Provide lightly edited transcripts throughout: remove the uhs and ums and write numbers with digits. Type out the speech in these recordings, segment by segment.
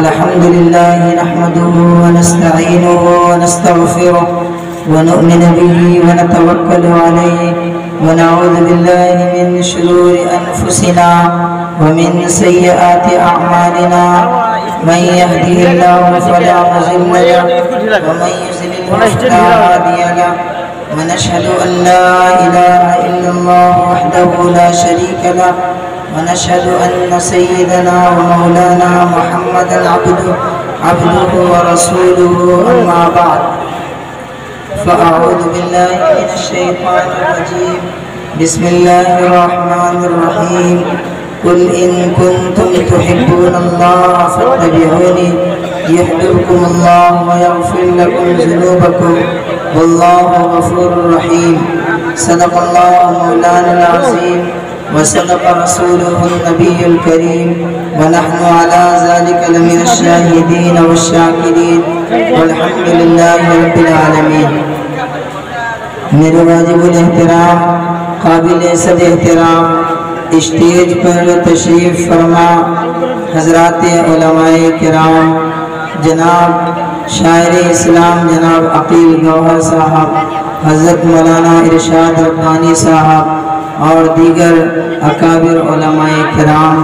الحمد لله نحمده ونستعينه ونستغفره ونؤمن به ونتوكل عليه ونعوذ بالله من شرور أنفسنا ومن سيئات أعمالنا من يهده الله فلا مضل له ومن يضلل فلا هادي له ونشهد أن لا إله إلا الله وحده لا شريك له ونشهد أن سيدنا ومولانا محمدا عبده ورسوله أما بعد فأعوذ بالله من الشيطان الرجيم بسم الله الرحمن الرحيم قل إن كنتم تحبون الله فاتبعوني يحببكم الله ويغفر لكم ذنوبكم والله غفور رحيم صدق الله مولانا العظيم وصدق رسوله النبي الكريم ونحن على ذلك لمن الشاهدين والشاكرين والحمد لله رب العالمين. میرے واجب الاحترام قابل صد احترام اسٹیج پر تشریف فرما حضرات علماء کرام، جناب شاعر اسلام جناب عقیل گوہر صاحب، حضرت مولانا ارشاد ربانی صاحب اور دیگر اکابر علماء کرام،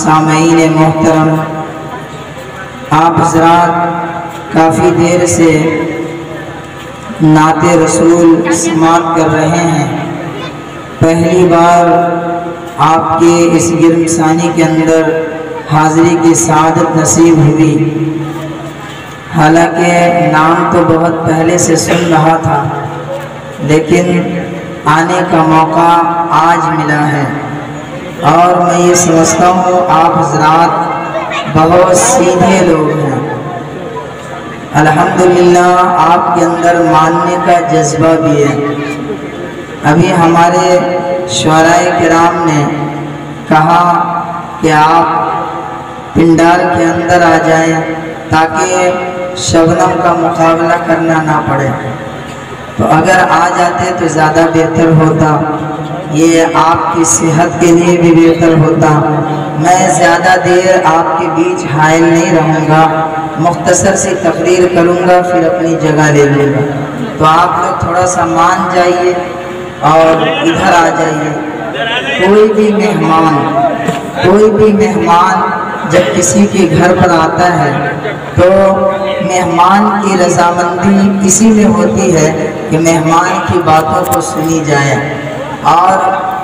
سامعین محترم، آپ حضرات کافی دیر سے نعت رسول سماعت کر رہے ہیں. پہلی بار آپ کے اس گرمسانی کے اندر حاضری کی سعادت نصیب ہوئی. حالانکہ نام تو بہت پہلے سے سن رہا تھا، لیکن آنے کا موقع آج ملا ہے. اور میں یہ سمجھتا ہوں آپ حضرات بہت سیدھے لوگ ہیں. الحمدللہ آپ کے اندر ماننے کا جذبہ بھی ہے. ابھی ہمارے شعراء کرام نے کہا کہ آپ پنڈال کے اندر آ جائیں تاکہ شبنم کا مقابلہ کرنا نہ پڑے. تو اگر آ جاتے تو زیادہ بہتر ہوتا، یہ آپ کی صحت کے لیے بھی بہتر ہوتا. میں زیادہ دیر آپ کے بیچ حائل نہیں رہوں گا، مختصر سی تقریر کروں گا پھر اپنی جگہ لے لوں گا. تو آپ لوگ تھوڑا سا مان جائیے اور ادھر آ جائیے. کوئی بھی مہمان جب کسی کے گھر پر آتا ہے تو مہمان کی رضامندی اسی میں ہوتی ہے کہ مہمان کی باتوں کو سنی جائے اور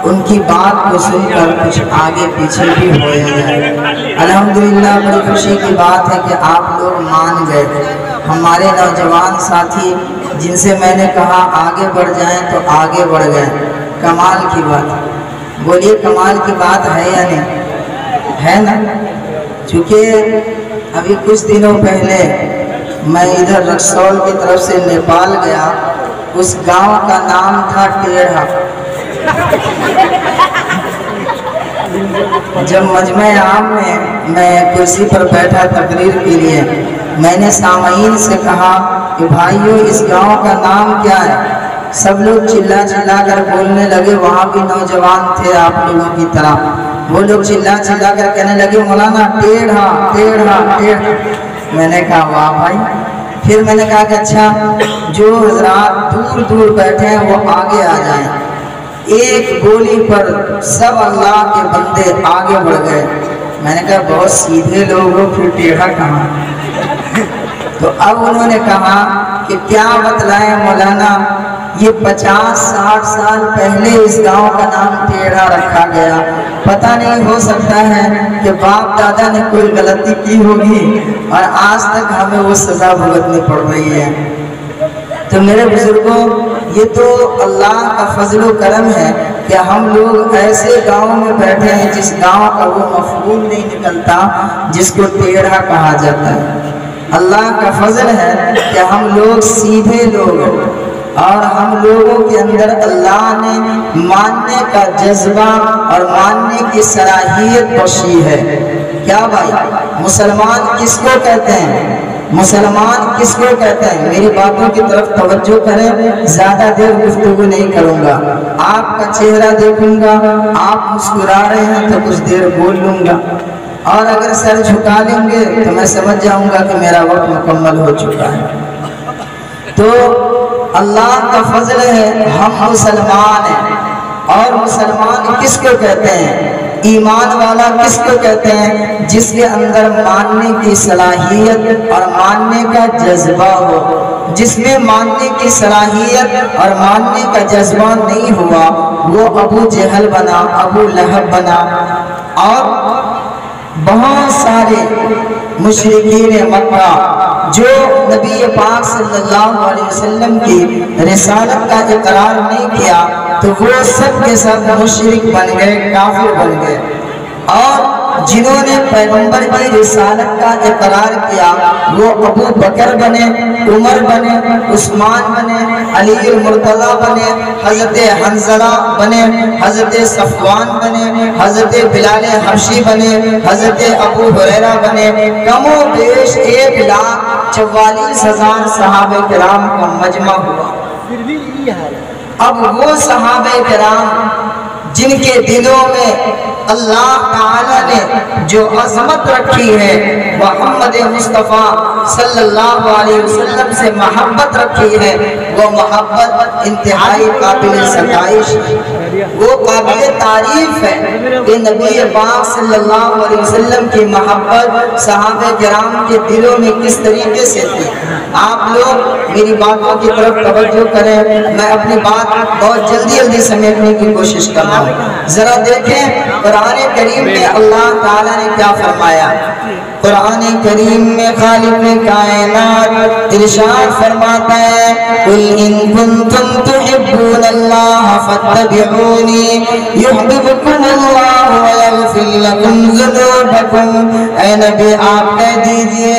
ان کی بات کو سن کر کچھ آگے پیچھے بھی ہویا جائے. الحمدللہ بڑی خوشی کی بات ہے کہ آپ لوگ مان گئے. ہمارے نوجوان ساتھی جن سے میں نے کہا آگے بڑھ جائیں تو آگے بڑھ گئے. کمال کی بات، بولیے کمال کی بات ہے یا نہیں ہے نا؟ چونکہ ابھی کچھ دنوں پہلے میں ادھر رکسول کی طرف سے نیپال گیا. اس گاؤں کا نام تھا ٹیڑھا. جب مجمع عام میں کرسی پر بیٹھا تقریر کے لیے، میں نے سامعین سے کہا کہ بھائیو اس گاؤں کا نام کیا ہے؟ سب لوگ چلا کر بولنے لگے. وہاں بھی نوجوان تھے آپ لوگوں کی طرح، وہ لوگ چلا کر کہنے لگے مولانا ٹیڑھا ٹیڑھا ٹیڑھا. میں نے کہا واہ بھائی. پھر میں نے کہا کہ اچھا جو حضرات دور دور بیٹھے ہیں وہ آگے آ جائیں. ایک بولی پر سب اللہ کے بندے آگے بڑھ گئے. میں نے کہا بہت سیدھے لوگ ہو، پھر ٹیڑھا کہاں؟ تو اب انہوں نے کہا کہ کیا بتلائیں مولانا، یہ 50-60 سال پہلے اس گاؤں کا نام ٹیڑھا رکھا گیا. پتہ نہیں، ہو سکتا ہے کہ باپ دادا نے کوئی غلطی کی ہوگی اور آج تک ہمیں وہ سزا بھگتنی پڑ رہی ہے. تو میرے بزرگوں، یہ تو اللہ کا فضل و کرم ہے کہ ہم لوگ ایسے گاؤں میں بیٹھے ہیں جس گاؤں کا وہ مفہوم نہیں نکلتا جس کو ٹیڑھا کہا جاتا ہے. اللہ کا فضل ہے کہ ہم لوگ سیدھے لوگ ہیں اور ہم لوگوں کے اندر اللہ نے ماننے کا جذبہ اور ماننے کی صلاحیت بخشی ہے. کیا بھائی، مسلمان کس کو کہتے ہیں؟ مسلمان کس کو کہتے ہیں؟ میری باتوں کی طرف توجہ کریں، زیادہ دیر گفتگو نہیں کروں گا، آپ کا چہرہ دیکھوں گا، آپ مسکرا رہے ہیں تو کچھ دیر بول لوں گا، اور اگر سر جھکا لیں گے تو میں سمجھ جاؤں گا کہ میرا وقت مکمل ہو چکا ہے۔ تو اللہ کا فضل ہے، ہم مسلمان ہیں، اور مسلمان کس کو کہتے ہیں؟ ایمان والا کس کو کہتے ہیں؟ جس کے اندر ماننے کی صلاحیت اور ماننے کا جذبہ ہو۔ جس میں ماننے کی صلاحیت اور ماننے کا جذبہ نہیں ہوا، وہ ابو جہل بنا، ابو لہب بنا، اور بہت سارے مشرکین مکہ جو نبی پاک صلی اللہ علیہ وسلم کی رسالت کا اقرار نہیں کیا، تو وہ سب کے سب مشرک بن گئے، کافر بن گئے، اور جنہوں نے پیغمبر کی رسالت کا اقرار کیا وہ ابو بکر بنے، عمر بنے، عثمان بنے، علی المرتضی بنے، حضرت حنظلہ بنے، حضرت صفوان بنے، حضرت بلال حبشی بنے، حضرت ابو ہریرہ بنے۔ کم و بیش 1,44,000 صحابہ کرام کا مجمع ہوا۔ اب وہ صحابہ کرام جن کے دلوں میں اللہ تعالیٰ نے جو عظمت رکھی ہے، محمد مصطفیٰ صلی اللہ علیہ وسلم سے محبت رکھی ہے، وہ محبت انتہائی قابل ستائش ہے، وہ قابل تعریف ہے کہ نبی پاک صلی اللہ علیہ وسلم کی محبت صحابہ کرام کے دلوں میں کس طریقے سے تھی۔ آپ لوگ میری باتوں کی طرف توجہ کریں، میں اپنی بات بہت جلدی سمیٹنے کی کوشش کر رہا ہوں۔ ذرا دیکھیں قرآن کریم میں اللہ تعالیٰ نے کیا فرمایا۔ قرآن کریم میں خالق کائنات ارشاد فرماتا ہے، قُلْ إِن كُنتُمْ تُحِبُّونَ اللَّهَ فَاتَّبِعُونِي يُحْبِبْكُمُ اللَّهُ وَيَغْفِرْ لَكُمْ ذُنُوبَكُمْ۔ اے نبی آپ کہہ دیجئے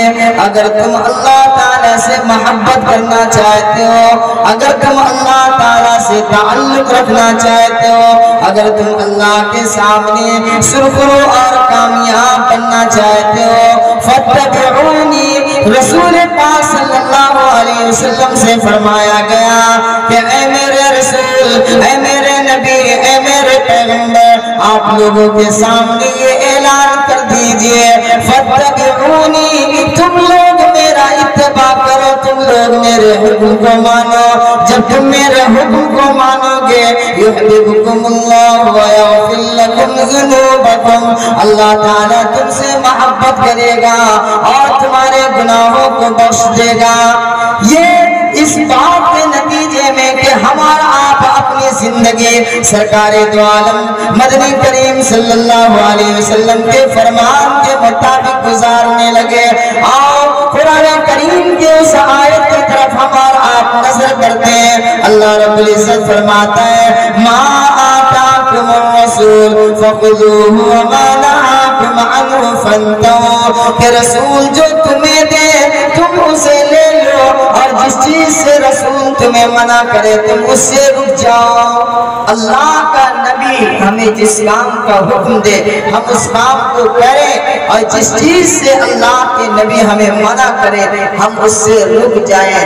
اگر تم اللہ تعالیٰ سے محبت کرنا چاہتے ہو، اگر تم اللہ تعالیٰ سے تعلق رکھنا چاہتے ہو، اگر تم اللہ کے سامنے سرخرو اور کامیاب بننا چاہتے ہو، فَاتَّبِعُونِي۔ رسول پاک صلی اللہ علیہ وسلم سے فرمایا گیا کہ اے میرے رسول، اے میرے نبی، اے میرے پیغمبر، آپ لوگوں کے سامنے یہ اعلان کر دیجئے، فَاتَّبِعُونِی، تم لوگ میرا اتباع کرو، تم لوگ میرے حکم کو مانو۔ جب تم میرے حکم کو مانو گے، یحببکم اللہ ویغفر لکم ذنوبکم، اللہ تعالیٰ تم سے محبت کرے گا اور تمہارے گناہوں کو بخش دے گا۔ یہ اس بات کے نتیجے میں کہ ہمارا آپ اپنی زندگی سرکار دو عالم مدنی کریم صلی اللہ علیہ وسلم کے فرمان کے مطابق گزارنے لگے۔ آؤ قرآن کریم کے اس آیت کی طرف ہمارا آپ نظر کرتے ہیں۔ اللہ رب العزت فرماتا ہے، ما آتاکم الرسول فخذوہ وما نہاکم عنہ فانتہوا، کہ رسول جو تمہیں دے تم اسے لے لو، اور جس چیز سے رسول تمہیں منع کرے تم اس سے رک جاؤ۔ اللہ کا نبی ہمیں جس کام کا حکم دے ہم اس کام کو کریں، اور جس چیز سے اللہ کے نبی ہمیں منع کرے ہم اس سے رک جائیں۔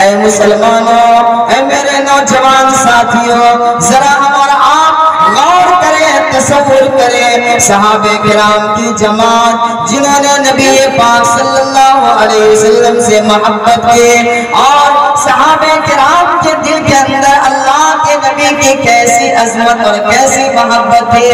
اے مسلمانوں، اے میرے نوجوان ساتھیوں، ذرا ہمارا آپ غور کریں، تصور کریں صحابہ کرام کی جماعت جنہوں نے نبی پاک صلی اللہ علیہ وسلم سے محبت کی، اور صحابہ کرام کے دل کے اندر اللہ کے نبی کی کیسی عظمت اور کیسی محبت تھی۔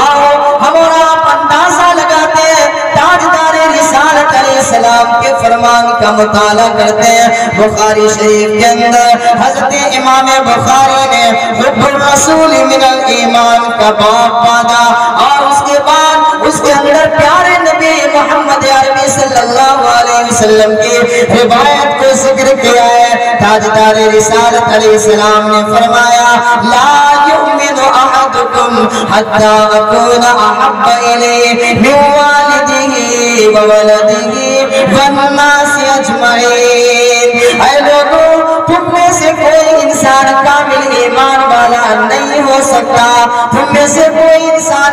آؤ ہم اور آپ اندازہ لگاتے ہیں، تاجدار رسالت علیہ السلام کے فرمان کا مطالعہ کرتے ہیں۔ بخاری شریف کے اندر حضرت امام بخاری نے حب الرسول من الایمان کا باب باندھا، اور اس کے بعد اس کے اندر پیارے نبی محمد عربی صلی اللہ علیہ وسلم کی روایت کو ذکر کیا ہے۔ تاجدار رسالت علیہ السلام نے فرمایا، لا یؤمن احدکم حتی اکون احب الیہ من والدہ وولدہ والناس اجمعین۔ اے لوگوں، تم میں سے کوئی انسان کامل ایمان والا نہیں ہو سکتا، تم میں سے کوئی انسان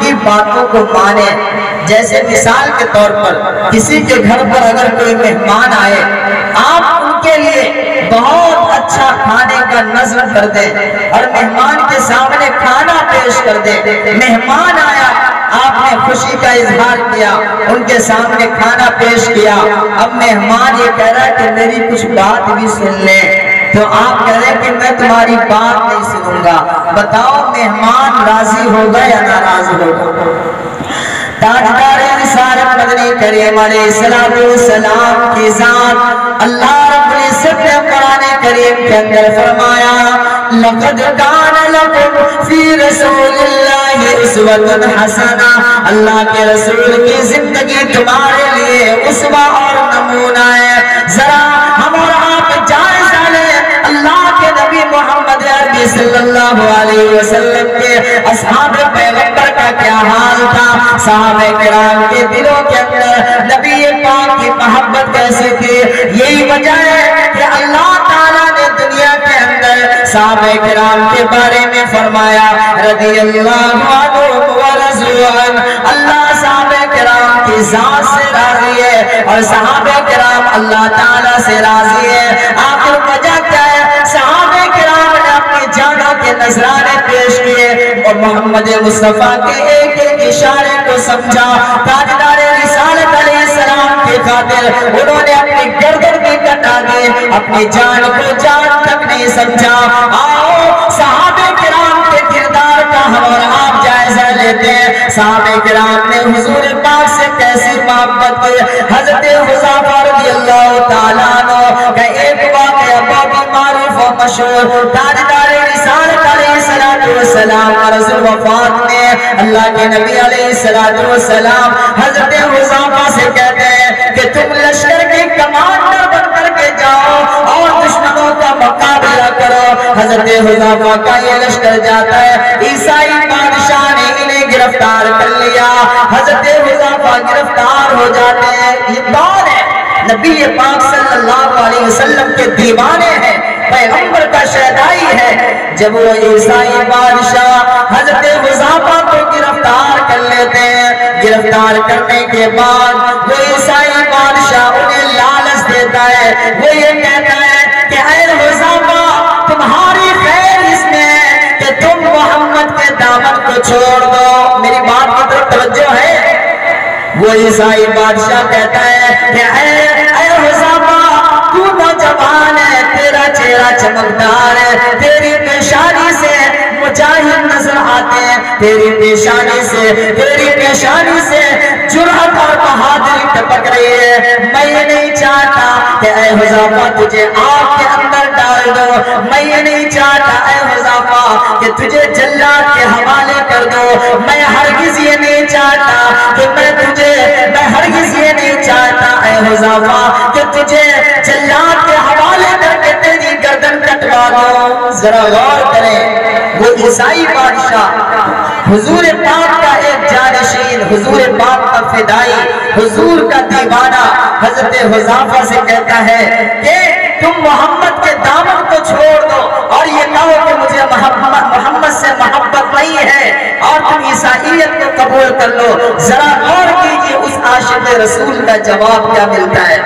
کی باتوں کو مانیں. جیسے مثال کے طور پر کسی کے گھر پر اگر کوئی مہمان آئے، آپ ان کے لیے بہت اچھا کھانے کا نظر کر دیں اور مہمان کے سامنے کھانا پیش کر دیں. مہمان آیا، آپ نے خوشی کا اظہار کیا، ان کے سامنے کھانا پیش کیا. اب مہمان یہ کہہ رہا ہے کہ میری کچھ بات بھی سن لیں، تو آپ کہہ رہے ہیں کہ میں تمہاری بات نہیں سنوں گا. بتاؤ مہمان راضی ہوگا یا ناراض ہوگا؟ تاجدار رسالت مدنی کریم علیہ السلام کی ذات اللہ رب العزت نے قرآن کریم کے اندر فرمایا لَقَدْ كَانَ لَكُمْ فِي رَسُولِ اللَّهِ أُسْوَةٌ حَسَنَةٌ. اللہ کے رسول کی زندگی تمہارے لیے اسوہ اور نمونہ ہے. ذرا ہم اور آپ جائزہ لیں اللہ کے نبی محمد عربی صلی اللہ علیہ وسلم کے اصحاب پیغمبر کا کیا حال تھا. صحابہ کرام کے دلوں کے اندر نبی پاک کی محبت کیسی تھی. یہی وجہ ہے کہ اللہ تعالیٰ نے دنیا کے اندر صحابہ کرام کے بارے میں فرمایا رضی اللہ عنہم ورضوا عنہ. اللہ صحابہ کرام کی ذات سے راضی ہے اور صحابہ کرام اللہ تعالیٰ سے راضی ہے. آخر وجہ کیا ہے؟ صحابہ کرام نے اپنی جانوں کے نذرانے پیش کیے اور محمد مصطفیٰ کے ایک ایک اشارے کو سمجھا. تاجدار رسالت علیہ السلام کی خاطر انہوں نے اپنی گردن بھی کٹا دی، اپنی جان کو جان تک نہیں سمجھا. آؤ صحابہ کرام کے کردار کا ہم اور آپ جائزہ لیتے ہیں. صحابہ کرام نے حضور پاک سے کیسی محبت کی. حضرت حذیفہ رضی اللہ تعالیٰ عنہ کا ایک واقعہ بہت معروف و مشہور. تاجدار رسالت علیہ السلام عرض وفات میں اللہ کے نبی علیہ السلام حضرت حذیفہ سے کہتے ہیں کہ تم لشکر کے کمانڈر بن کر کے جاؤ اور دشمنوں کا مقابلہ کرو. حضرت حذیفہ کا یہ لشکر جاتا ہے، عیسائی بادشاہ نے انہیں گرفتار کر لیا. حضرت حذیفہ گرفتار ہو جاتے ہیں. یہ دور ہے نبی پاک صلی اللہ علیہ وسلم کے دیوانے ہیں، پیغمبر کا شہدائی ہے. جب وہ عیسائی بادشاہ حضرت حذیفہ کو گرفتار کر لیتے ہیں، گرفتار کرنے کے بعد وہ عیسائی بادشاہ انہیں لالچ دیتا ہے. وہ یہ کہتا ہے کہ اے حذیفہ تمہاری خیر اس میں ہے کہ تم محمد کے دامن کو چھوڑ دو. میری بات کی طرف توجہ ہے. وہ عیسائی بادشاہ کہتا ہے کہ اے حذیفہ تو نوجوان ہے، تیرا چہرہ چمکدار ہے، تیری پیشانی سے مجاہد نظر آتے ہیں، تیری پیشانی سے جرأت اور بہادری ٹپک رہی ہے. میں یہ نہیں چاہتا کہ اے حذیفہ تجھے آگ کے اندر ڈال دو. میں یہ نہیں چاہتا اے حذیفہ کہ تجھے جلاد کے حوالے کر دو. میں ہرگز یہ نہیں چاہتا کہ میں ہرگز یہ نہیں چاہتا اے حذیفہ کہ تجھے جلاد کے حوالے کر کے تیری گردن کٹوا دو. ذرا غور کریں، وہ عیسائی بادشاہ حضور پاک کا ایک جانشین، حضور پاک کا فدائی، حضور کا دیوانہ حضرت حذیفہ سے کہتا ہے کہ تم محمد کے دامن کو چھوڑ دو اور یہ کہو کہ مجھے محمد سے محبت نہیں ہے اور تم عیسائیت کو قبول کر لو. ذرا غور کیجئے اس عاشق رسول کا جواب کیا ملتا ہے.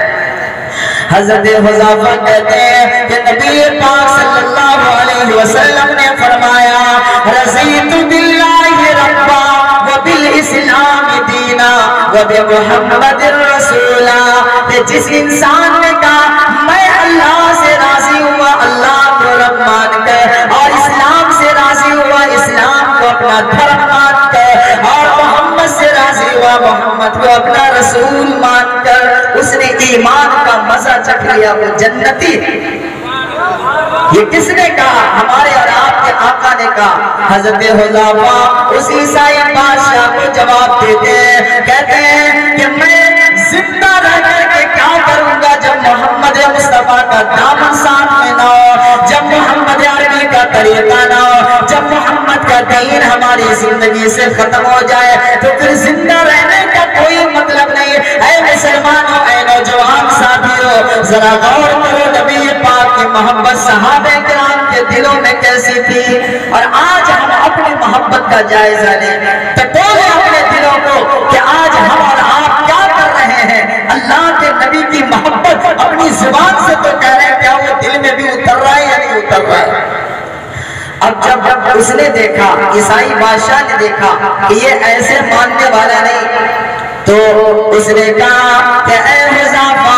حضرت حذیفہ کہتے ہیں کہ نبی پاک صلی اللہ علیہ وسلم نے فرمایا رضیت باللہ ربا وبالاسلام دینا وبمحمد رسولا. کہ جس انسان نے کہا میں اللہ سے راضی ہوا اللہ کو رب مان کر اور اسلام سے راضی ہوا اسلام کو اپنا دھرم مان کر اور محمد سے راضی ہوا محمد کو اپنا رسول مان کر، اس نے ایمان کا مزہ چکھ لیا، وہ جنتی. یہ کس نے کہا؟ ہمارے اور آپ کے آقا نے کہا. حضرت حذیفہ اس عیسائی بادشاہ کو جواب دیتے ہیں، کہتے ہیں کہ میں زندہ رہ کر کے کیا کروں گا جب محمد مصطفیٰ کا دامن ساتھ میں نہ ہو، جب محمد عربی کا طریقہ نہ ہو، جب محمد کا دین ہماری زندگی سے ختم ہو جائے تو پھر زندہ رہنے کا کوئی مطلب نہیں. اے مسلمانوں، اے نوجوان ساتھیوں، ذرا غور کرو نبی پاک کی محبت صحابہ کرام کے دلوں میں کیسی تھی، اور آج ہم اپنی محبت کا جائزہ لیں، ٹٹولیں اپنے دلوں کو کہ آج ہم اور آپ کیا کر رہے ہیں۔ اللہ کے نبی کی محبت اپنی زبان سے تو کہہ رہے ہیں، کیا وہ دل میں بھی اتر رہا ہے یا نہیں اتر رہا ہے؟ اب جب اس نے دیکھا، عیسائی بادشاہ نے دیکھا کہ یہ ایسے ماننے والا نہیں، تو اس نے کہا کہ اے حذیفہ،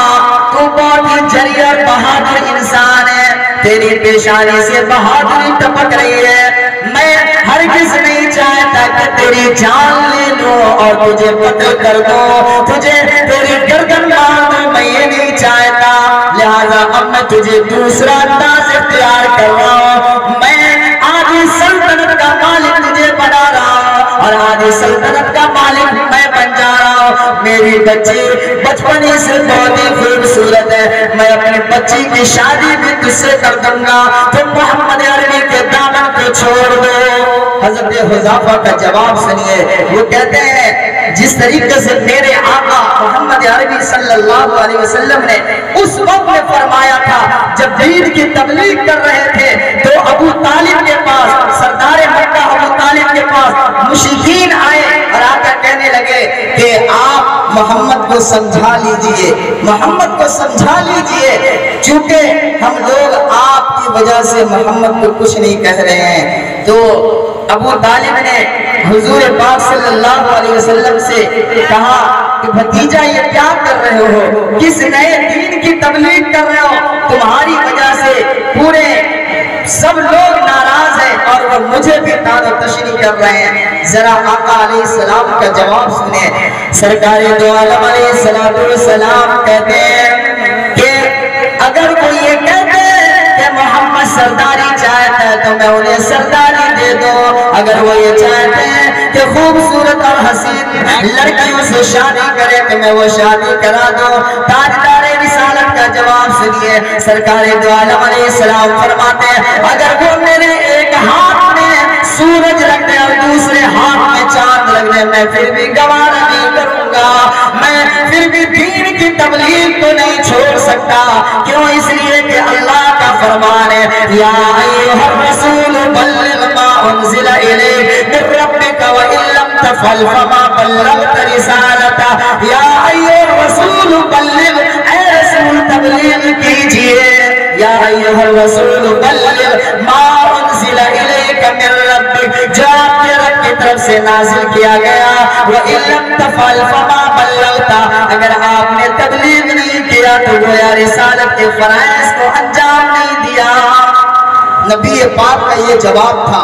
تو بہت ہی جری اور بہادر انسان ہے، تیری پیشانی سے بہادری ٹپک رہی ہے، میں ہرگز نہیں چاہتا کہ تیری جان لے لوں اور تجھے قتل کر دوں، تجھے تیری گردن مار دوں، میں یہ نہیں چاہتا، لہذا اب میں تجھے دوسرا انداز اختیار کر رہا ہوں، میں آدھی سلطنت کا مالک تجھے بنا رہا ہوں، اور آدھی سلطنت کا مالک میں بن جا رہا ہوں۔ میری بچی بچپن ہی سے بہت ہی خوبصورت ہے، میں اپنی بچی کی شادی بھی تجھ سے کر دوں گا، تم محمد عربی کے دامن کو چھوڑ دو۔ حضرت حذیفہ کا جواب سنیے، وہ کہتے ہیں جس طریقے سے میرے آقا محمد عربی صلی اللہ علیہ وسلم نے اس وقت میں فرمایا تھا جب دین کی تبلیغ کر رہے تھے، تو ابو طالب کے پاس، سردار مکہ ابو طالب کے پاس مشرکین آئے اور آ کر کہنے لگے کہ آپ محمد کو سمجھا لیجئے، محمد کو سمجھا لیجئے، چونکہ ہم لوگ آپ کی وجہ سے محمد کو کچھ نہیں کہہ رہے ہیں۔ تو ابو طالب نے حضور پاک صلی اللہ علیہ وسلم سے کہا کہ بھتیجا یہ کیا کر رہے ہو، کس نئے دین کی تبلیغ کر رہے ہو، تمہاری وجہ سے پورے سب لوگ ناراض ہیں اور وہ مجھے بھی طعن و تشنیع کر رہے ہیں۔ ذرا آقا علیہ السلام کا جواب سنیں۔ سرکار دو عالم علیہ السلام کہتے ہیں کہ اگر کوئی یہ کہتے ہیں کہ محمد سرداری چاہتا ہے تو میں انہیں سرداری دے دوں، اگر وہ یہ چاہتے ہیں کہ خوبصورت اور حسین لڑکیوں سے شادی کرے تو میں وہ شادی کرا دوں۔ تاجدار رسالت کا جواب سنیے، سرکار دو عالم علیہ السلام فرماتے ہیں اگر وہ میرے ایک ہاتھ میں سورج رکھ دے اور دوسرے ہاتھ میں چاند رکھ دے، میں پھر بھی گوارا نہیں کروں گا، میں پھر بھی دین کی تبلیغ تو نہیں چھوڑ سکتا۔ کیوں؟ اس لیے کہ اللہ کا فرمان ہے یا ایھا الرسول بلغ ما انزل الیک من ربک وان لم تفعل فما بلغت رسالتہ، یا ایھا الرسول بلغ، اے رسول تبلیغ کیجئے، یا ایھا الرسول بلغ ما انزل الیک من ربک، جو آپ کے رب کی طرف سے نازل کیا گیا، وان لم تفعل فما بلغت، اگر آپ نے تبلیغ نہیں کیا تو گویا رسالت کے فرائض کو انجام نہیں دیا۔ نبی پاک کا یہ جواب تھا،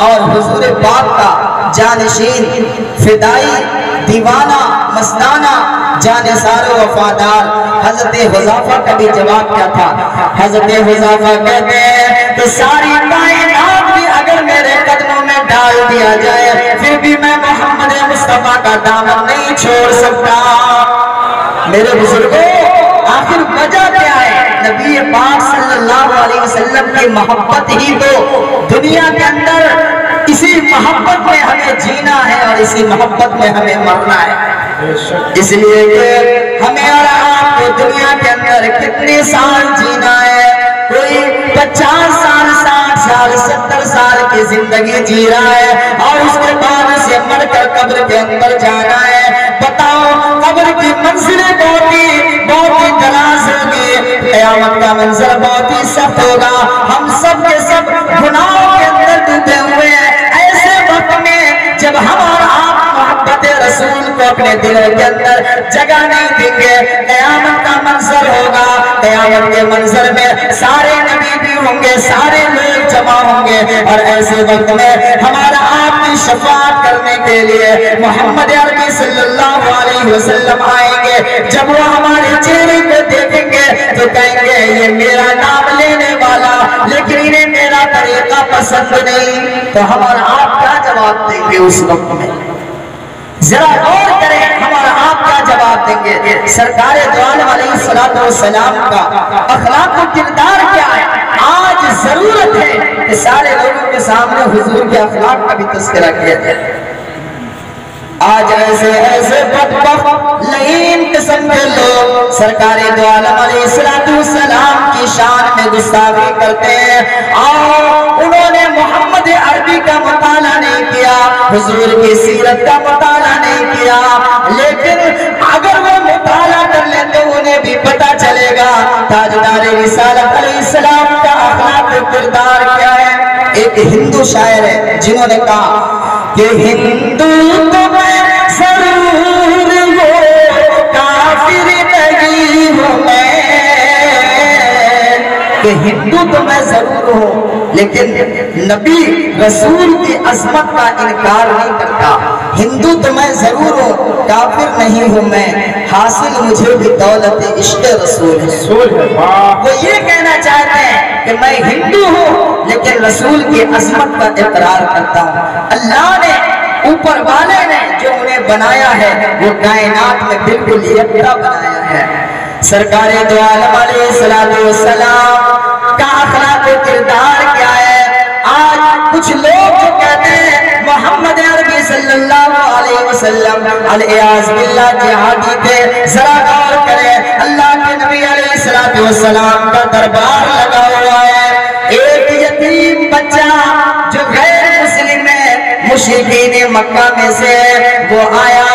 اور حضور پاک کا جانشین، فدائی، دیوانہ، مستانہ، جانثار و وفادار حضرت حذیفہ کا بھی جواب کیا تھا؟ حضرت حذیفہ کہتے ہیں کہ ساری کائنات بھی اگر میرے قدموں میں ڈال دیا جائے پھر بھی میں محمد مصطفیٰ کا دامن نہیں چھوڑ سکتا۔ میرے بزرگوں، آخر وجہ کیا ہے؟ نبی پاک صلی اللہ علیہ وسلم کی محبت ہی تو دنیا کے اندر، اسی محبت میں ہمیں جینا ہے اور اسی محبت میں ہمیں مرنا ہے۔ اس لیے کہ ہمیں اور آپ کو دنیا کے اندر کتنے سال جینا ہے؟ کوئی 50 سال، 60 سال، 70 سال کی زندگی جی رہا ہے اور اس کے بعد سے مر کر قبر کے اندر جانا ہے۔ بتاؤ، قبر کی منزلیں بہت ہی دراز ہوگی، قیامت کا منظر بہت ہی سخت ہوگا، ہم سب کے سب گناہوں کے اندر ڈوبے ہوئے ہیں۔ ایسے وقت میں جب ہم اور آپ محبت رسول کو اپنے دلوں کے اندر جگہ نہیں دیں گے، قیامت کا منظر ہوگا، قیامت کے منظر میں سارے نبی بھی ہوں گے، سارے لوگ جمع ہوں گے، اور ایسے وقت میں ہمارا آپ کی شفاعت کرنے کے لیے محمد عربی صلی اللہ علیہ وسلم آئیں گے۔ جب وہ ہمارے چہرے کو دیکھیں گے تو کہیں گے یہ میرا نام لینے والا، لیکن انہیں میرا طریقہ پسند نہیں، تو ہم اور آپ کیا جواب دیں گے اس وقت میں؟ ذرا غور کریں، ہم اور آپ کیا جواب دیں گے؟ سرکار دو عالم علیہ السلام کا اخلاق و کردار کیا ہے؟ آج ضرورت ہے کہ سارے لوگوں کے سامنے حضور کے اخلاق کا بھی تذکرہ کیا جائے۔ آج ایسے ایسے بدبخت لعین قسم کے لوگ سرکار دو عالم علیہ السلام کی شان میں گستاخی کرتے ہیں، اور انہوں نے محمد عربی کا مطالعہ نہیں کیا، حضور کی سیرت کا مطالعہ نہیں کیا، لیکن اگر وہ مطالعہ کر لیں تو انہیں بھی پتہ چلے گا تاجدار رسالت علیہ السلام کا اخلاق و کردار کیا ہے۔ ایک ہندو شاعر ہے جنہوں نے کہا کہ ہندو تو میں ضرور ہوں کافر نہیں ہوں میں، کہ ہندو تو میں ضرور ہوں لیکن نبی رسول کی عظمت کا انکار نہیں کرتا، ہندو تو میں ضرور ہوں کافر نہیں ہوں میں، حاصل مجھے بھی دولت عشق رسول ہے۔ وہ یہ کہنا چاہتے ہیں کہ میں ہندو ہوں لیکن رسول کی عظمت کا اقرار کرتا ہوں۔ اللہ نے اوپر والے نے جو انہیں بنایا ہے وہ کائنات میں بالکل یکتا بنایا ہے۔ سرکار دو عالم علیہ السلام کا اخلاق و کردار کیا ہے؟ آج کچھ لوگ جو کہتے ہیں محمد عربی صلی اللہ علیہ وسلم علیہ باللہ جہادی تھے، ذرا غور کریں، اللہ کے نبی علیہ السلام کا دربار لگا ہوا ہے، ایک یتیم بچہ جو غیر مسلم ہے، مشرکین مکہ میں سے وہ آیا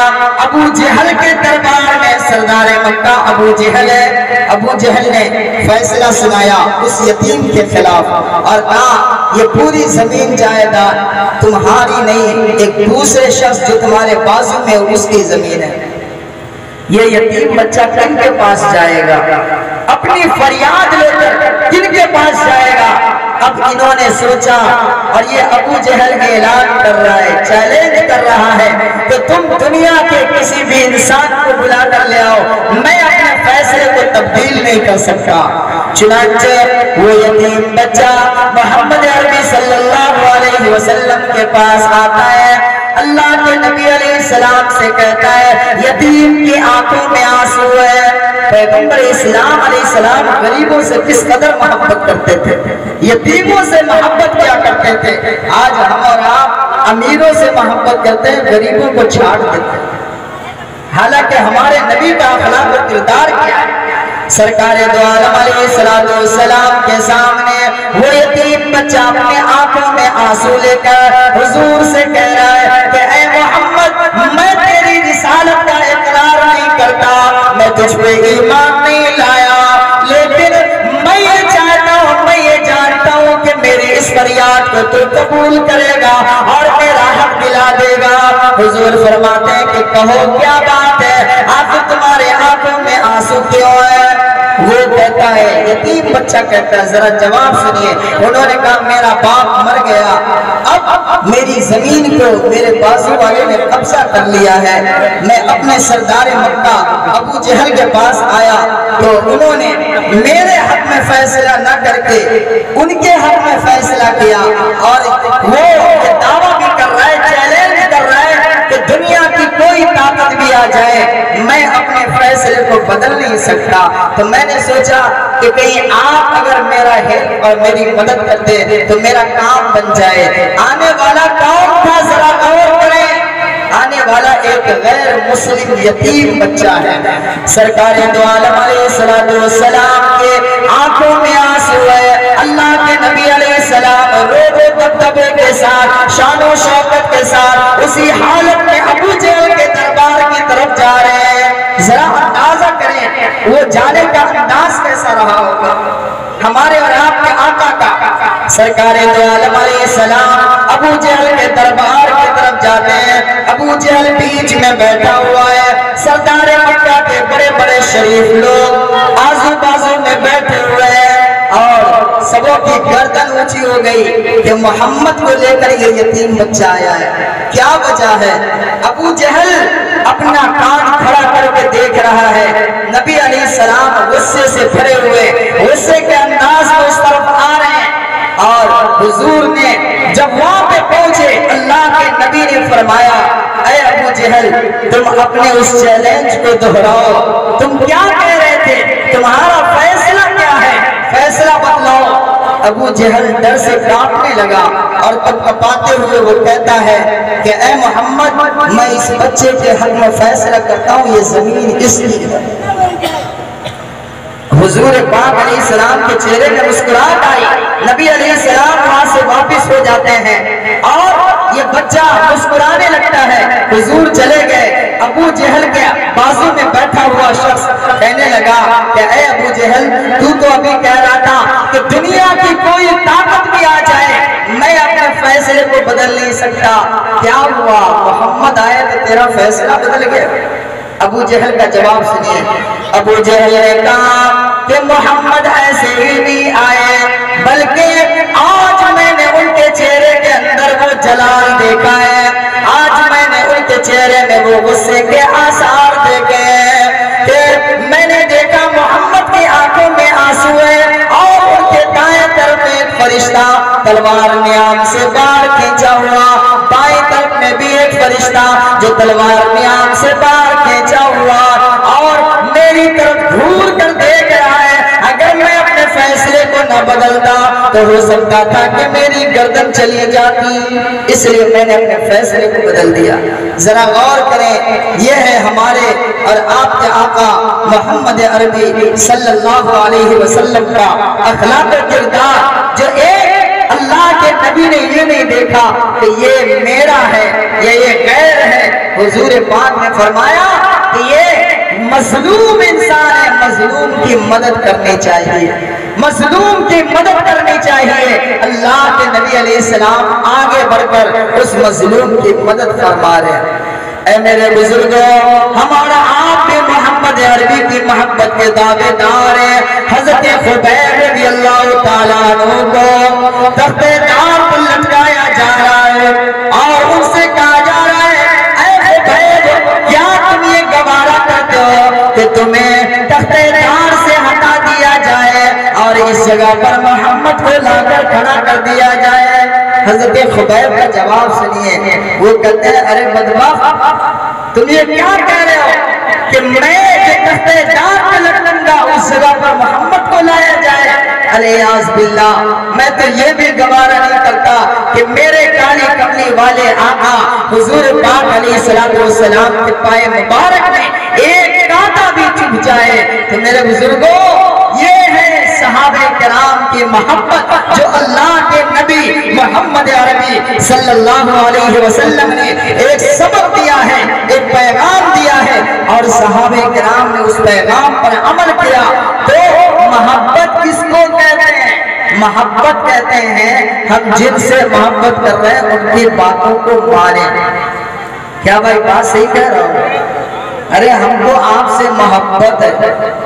ابو جہل کے دربار میں، سردار مکہ ابو جہل ہے، ابو جہل نے فیصلہ سنایا اس یتیم کے خلاف اور کہا یہ پوری زمین جائیداد تمہاری نہیں، ایک دوسرے شخص جو تمہارے بازو میں اس کی زمین ہے۔ یہ یتیم بچہ کن کے پاس جائے گا؟ اپنی فریاد لے کر کن کے پاس جائے گا؟ اب انہوں نے سوچا، اور یہ ابو جہل اعلان کر رہا ہے، چیلنج کر رہا ہے کہ تم دنیا کے کسی بھی انسان کو بلا کر لے آؤ، میں اپنے فیصلے کو تبدیل نہیں کر سکتا۔ چنانچہ وہ یتیم بچہ محمد عربی صلی اللہ علیہ وسلم کے پاس آتا ہے، اللہ کے نبی علیہ السلام سے کہتا ہے یتیم کی آنکھوں میں آنسو ہے۔ پیغمبر اسلام علیہ السلام غریبوں سے کس قدر محبت کرتے تھے، یتیموں سے محبت کیا کرتے تھے۔ آج ہم اور آپ امیروں سے محبت کرتے ہیں، غریبوں کو چھاڑ دیتے ہیں، حالانکہ ہمارے نبی کا اخلاق و کردار کیا ہے۔ سرکار دو عالم علیہ السلام کے سامنے وہ یتیم بچہ اپنے آنکھوں میں آنسو لے کر حضور سے کہہ رہا ہے کہ اے محمد، میں تیری رسالت کا اقرار نہیں کرتا، میں تجھ پہ ایمان نہیں لایا، لیکن میں یہ چاہتا ہوں، میں یہ جانتا ہوں کہ میری اس فریاد کو تو قبول کرے گا اور میرا حق دلا دے گا۔ حضور فرماتے ہیں کہ کہو کیا بات ہے، آخر تمہارے آنکھوں میں آنسو کیوں ہے؟ وہ کہتا ہے، یتیم بچہ کہتا ہے، ذرا جواب سنیے، انہوں نے کہا میرا باپ مر گیا، اب میری زمین کو میرے بازو والے نے قبضہ کر لیا ہے، میں اپنے سردار مکہ ابو جہل کے پاس آیا تو انہوں نے میرے حق میں فیصلہ نہ کر کے ان کے حق میں فیصلہ کیا، اور وہ یہ دعویٰ بھی کر رہا ہے، چیلنج کر رہا ہے کہ دنیا کی کوئی طاقت بھی آ جائے میں اپنے فیصلے کو بدل نہیں سکتا۔ تو میں نے سوچا کہ کہیں آپ اگر میرا ہیلپ اور میری مدد کرتے تو میرا کام بن جائے۔ آنے والا کون تھا ذرا غور کریں، آنے والا ایک غیر مسلم یتیم بچہ ہے۔ سرکار دو عالم علیہ السلام کے آنکھوں میں آنسو ہے، اللہ کے نبی علیہ السلام رو رو دبدبے کے ساتھ، شان و شوکت کے ساتھ اسی حالت میں ابو جہل کے دربار کی طرف جا رہے ہیں۔ ذرا اندازہ کریں وہ جانے کا انداز کیسا رہا ہوگا ہمارے اور آپ کے آقا کا۔ سرکار دو عالم علیہ السلام ابو جہل کے دربار کی طرف جاتے ہیں، ابو جہل بیچ میں بیٹھا ہوا ہے، سردار مکہ کے بڑے بڑے شریف لوگ آزو بازو میں بیٹھے ہوئے ہیں، اور سبوں کی گردن اونچی ہو گئی کہ محمد کو لے کر یہ یتیم بچہ آیا ہے، کیا وجہ ہے؟ ابو جہل اپنا کان کھڑا کر کے دیکھ رہا ہے، نبی علیہ السلام غصے سے بھرے ہوئے، غصے کے انداز میں اس طرف آ رہے ہیں، اور حضور نے جب وہاں پہ پہنچے اللہ کے نبی نے فرمایا اے ابو جہل تم اپنے اس چیلنج کو دہراؤ، تم کیا کہہ رہے تھے، تمہارا فیصلہ کیا ہے، فیصلہ بتلاؤ۔ ابو جہل ڈر سے کانپنے لگا اور کپاتے ہوئے وہ کہتا ہے کہ اے محمد میں اس بچے کے حق میں فیصلہ کرتا ہوں، یہ زمین اس لیے ہے۔ حضور پاک علیہ السلام کے چہرے میں مسکراہٹ آئی، نبی علیہ السلام وہاں سے واپس ہو جاتے ہیں اور یہ بچہ مسکرانے لگتا ہے۔ حضور چلے گئے، ابو جہل کے بازو میں بیٹھا ہوا شخص کہنے لگا کہ اے ابو جہل، تو ابھی کہہ رہا تھا کہ دنیا کی کوئی طاقت بھی آ جائے میں اپنے فیصلے کو بدل نہیں سکتا، کیا ہوا؟ محمد آئے تو تیرا فیصلہ بدل گیا؟ ابو جہل کا جواب سنیے۔ ابو جہل نے کہا کہ محمد ایسے ہی نہیں آئے، بلکہ آج میں نے ان کے چہرے کے اندر وہ جلال دیکھا ہے، آج میں نے ان کے چہرے میں وہ غصے کے آثار دیکھے ہیں کہ میں نے دیکھا محمد کی آنکھوں میں آنسو ہے اور ان کے دائیں طرف ایک فرشتہ تلوار نیام سے باہر کھینچا ہوا، بائیں طرف میں بھی ایک فرشتہ جو تلوار نیام سے باہر کھینچا ہوا اور میری طرف گھور کر دیکھ رہا ہے۔ اگر میں اپنے فیصلے کو نہ بدلتا تو ہو سکتا تھا کہ میری گردن چلی جاتی، اس لیے میں نے اپنے فیصلے کو بدل دیا۔ ذرا غور کریں، یہ ہے ہمارے اور آپ کے آقا محمد عربی صلی اللہ علیہ وسلم کا اخلاق کردار، جو ایک اللہ کے نبی نے یہ نہیں دیکھا کہ یہ میرا ہے یا یہ غیر ہے۔ حضور پاک نے فرمایا کہ یہ مظلوم انسان ہے، مظلوم کی مدد کرنی چاہیے، مظلوم کی مدد کرنی چاہیے۔ اللہ کے نبی علیہ السلام آگے بڑھ کر اس مظلوم کی مدد فرما رہے ہیں۔ اے میرے بزرگوں، ہمارا آپ بھی محمد عربی کی محبت کے دعوے دار ہیں۔ حضرت خبیب رضی اللہ تعالیٰ عنہ کو تخت دار پر لٹکایا جا رہا ہے اور ان سے کہا جا رہا ہے اے خبیب، کیا تم یہ گوارا کرتے ہو کہ تمہیں تخت دار سے ہٹا دیا جائے اور اس جگہ پر محمد کو لا کر کھڑا کر دیا جائے؟ حضرت خبیب کا جواب سنیے، وہ کہتے ہیں ارے بدبخت، تم یہ کیا کہہ رہے ہو کہ میں جو تخت دار پہ لٹکوں گا اس جگہ پر محمد کو لایا جائے؟ الیاذ باللہ، میں تو یہ بھی گوارا نہیں کرتا کہ میرے کالی کملی والے آقا حضور پاک علیہ السلام کے پائے مبارک میں ایک کانٹا بھی چبھ جائے۔ تو میرے بزرگوں، یہ ہے صحابہ کرام کی محبت جو اللہ کے نبی محمد عربی صلی اللہ علیہ وسلم نے ایک سبق دیا ہے، ایک پیغام دیا ہے اور صحابہ کرام نے اس پیغام پر عمل کیا۔ تو محبت کس کو کہتے ہیں؟ محبت کہتے ہیں ہم جن سے محبت کر رہے ہیں ان کی باتوں کو مانیں۔ کیا بھائی بات صحیح کہہ رہا ہوں؟ ارے ہم کو آپ سے محبت ہے،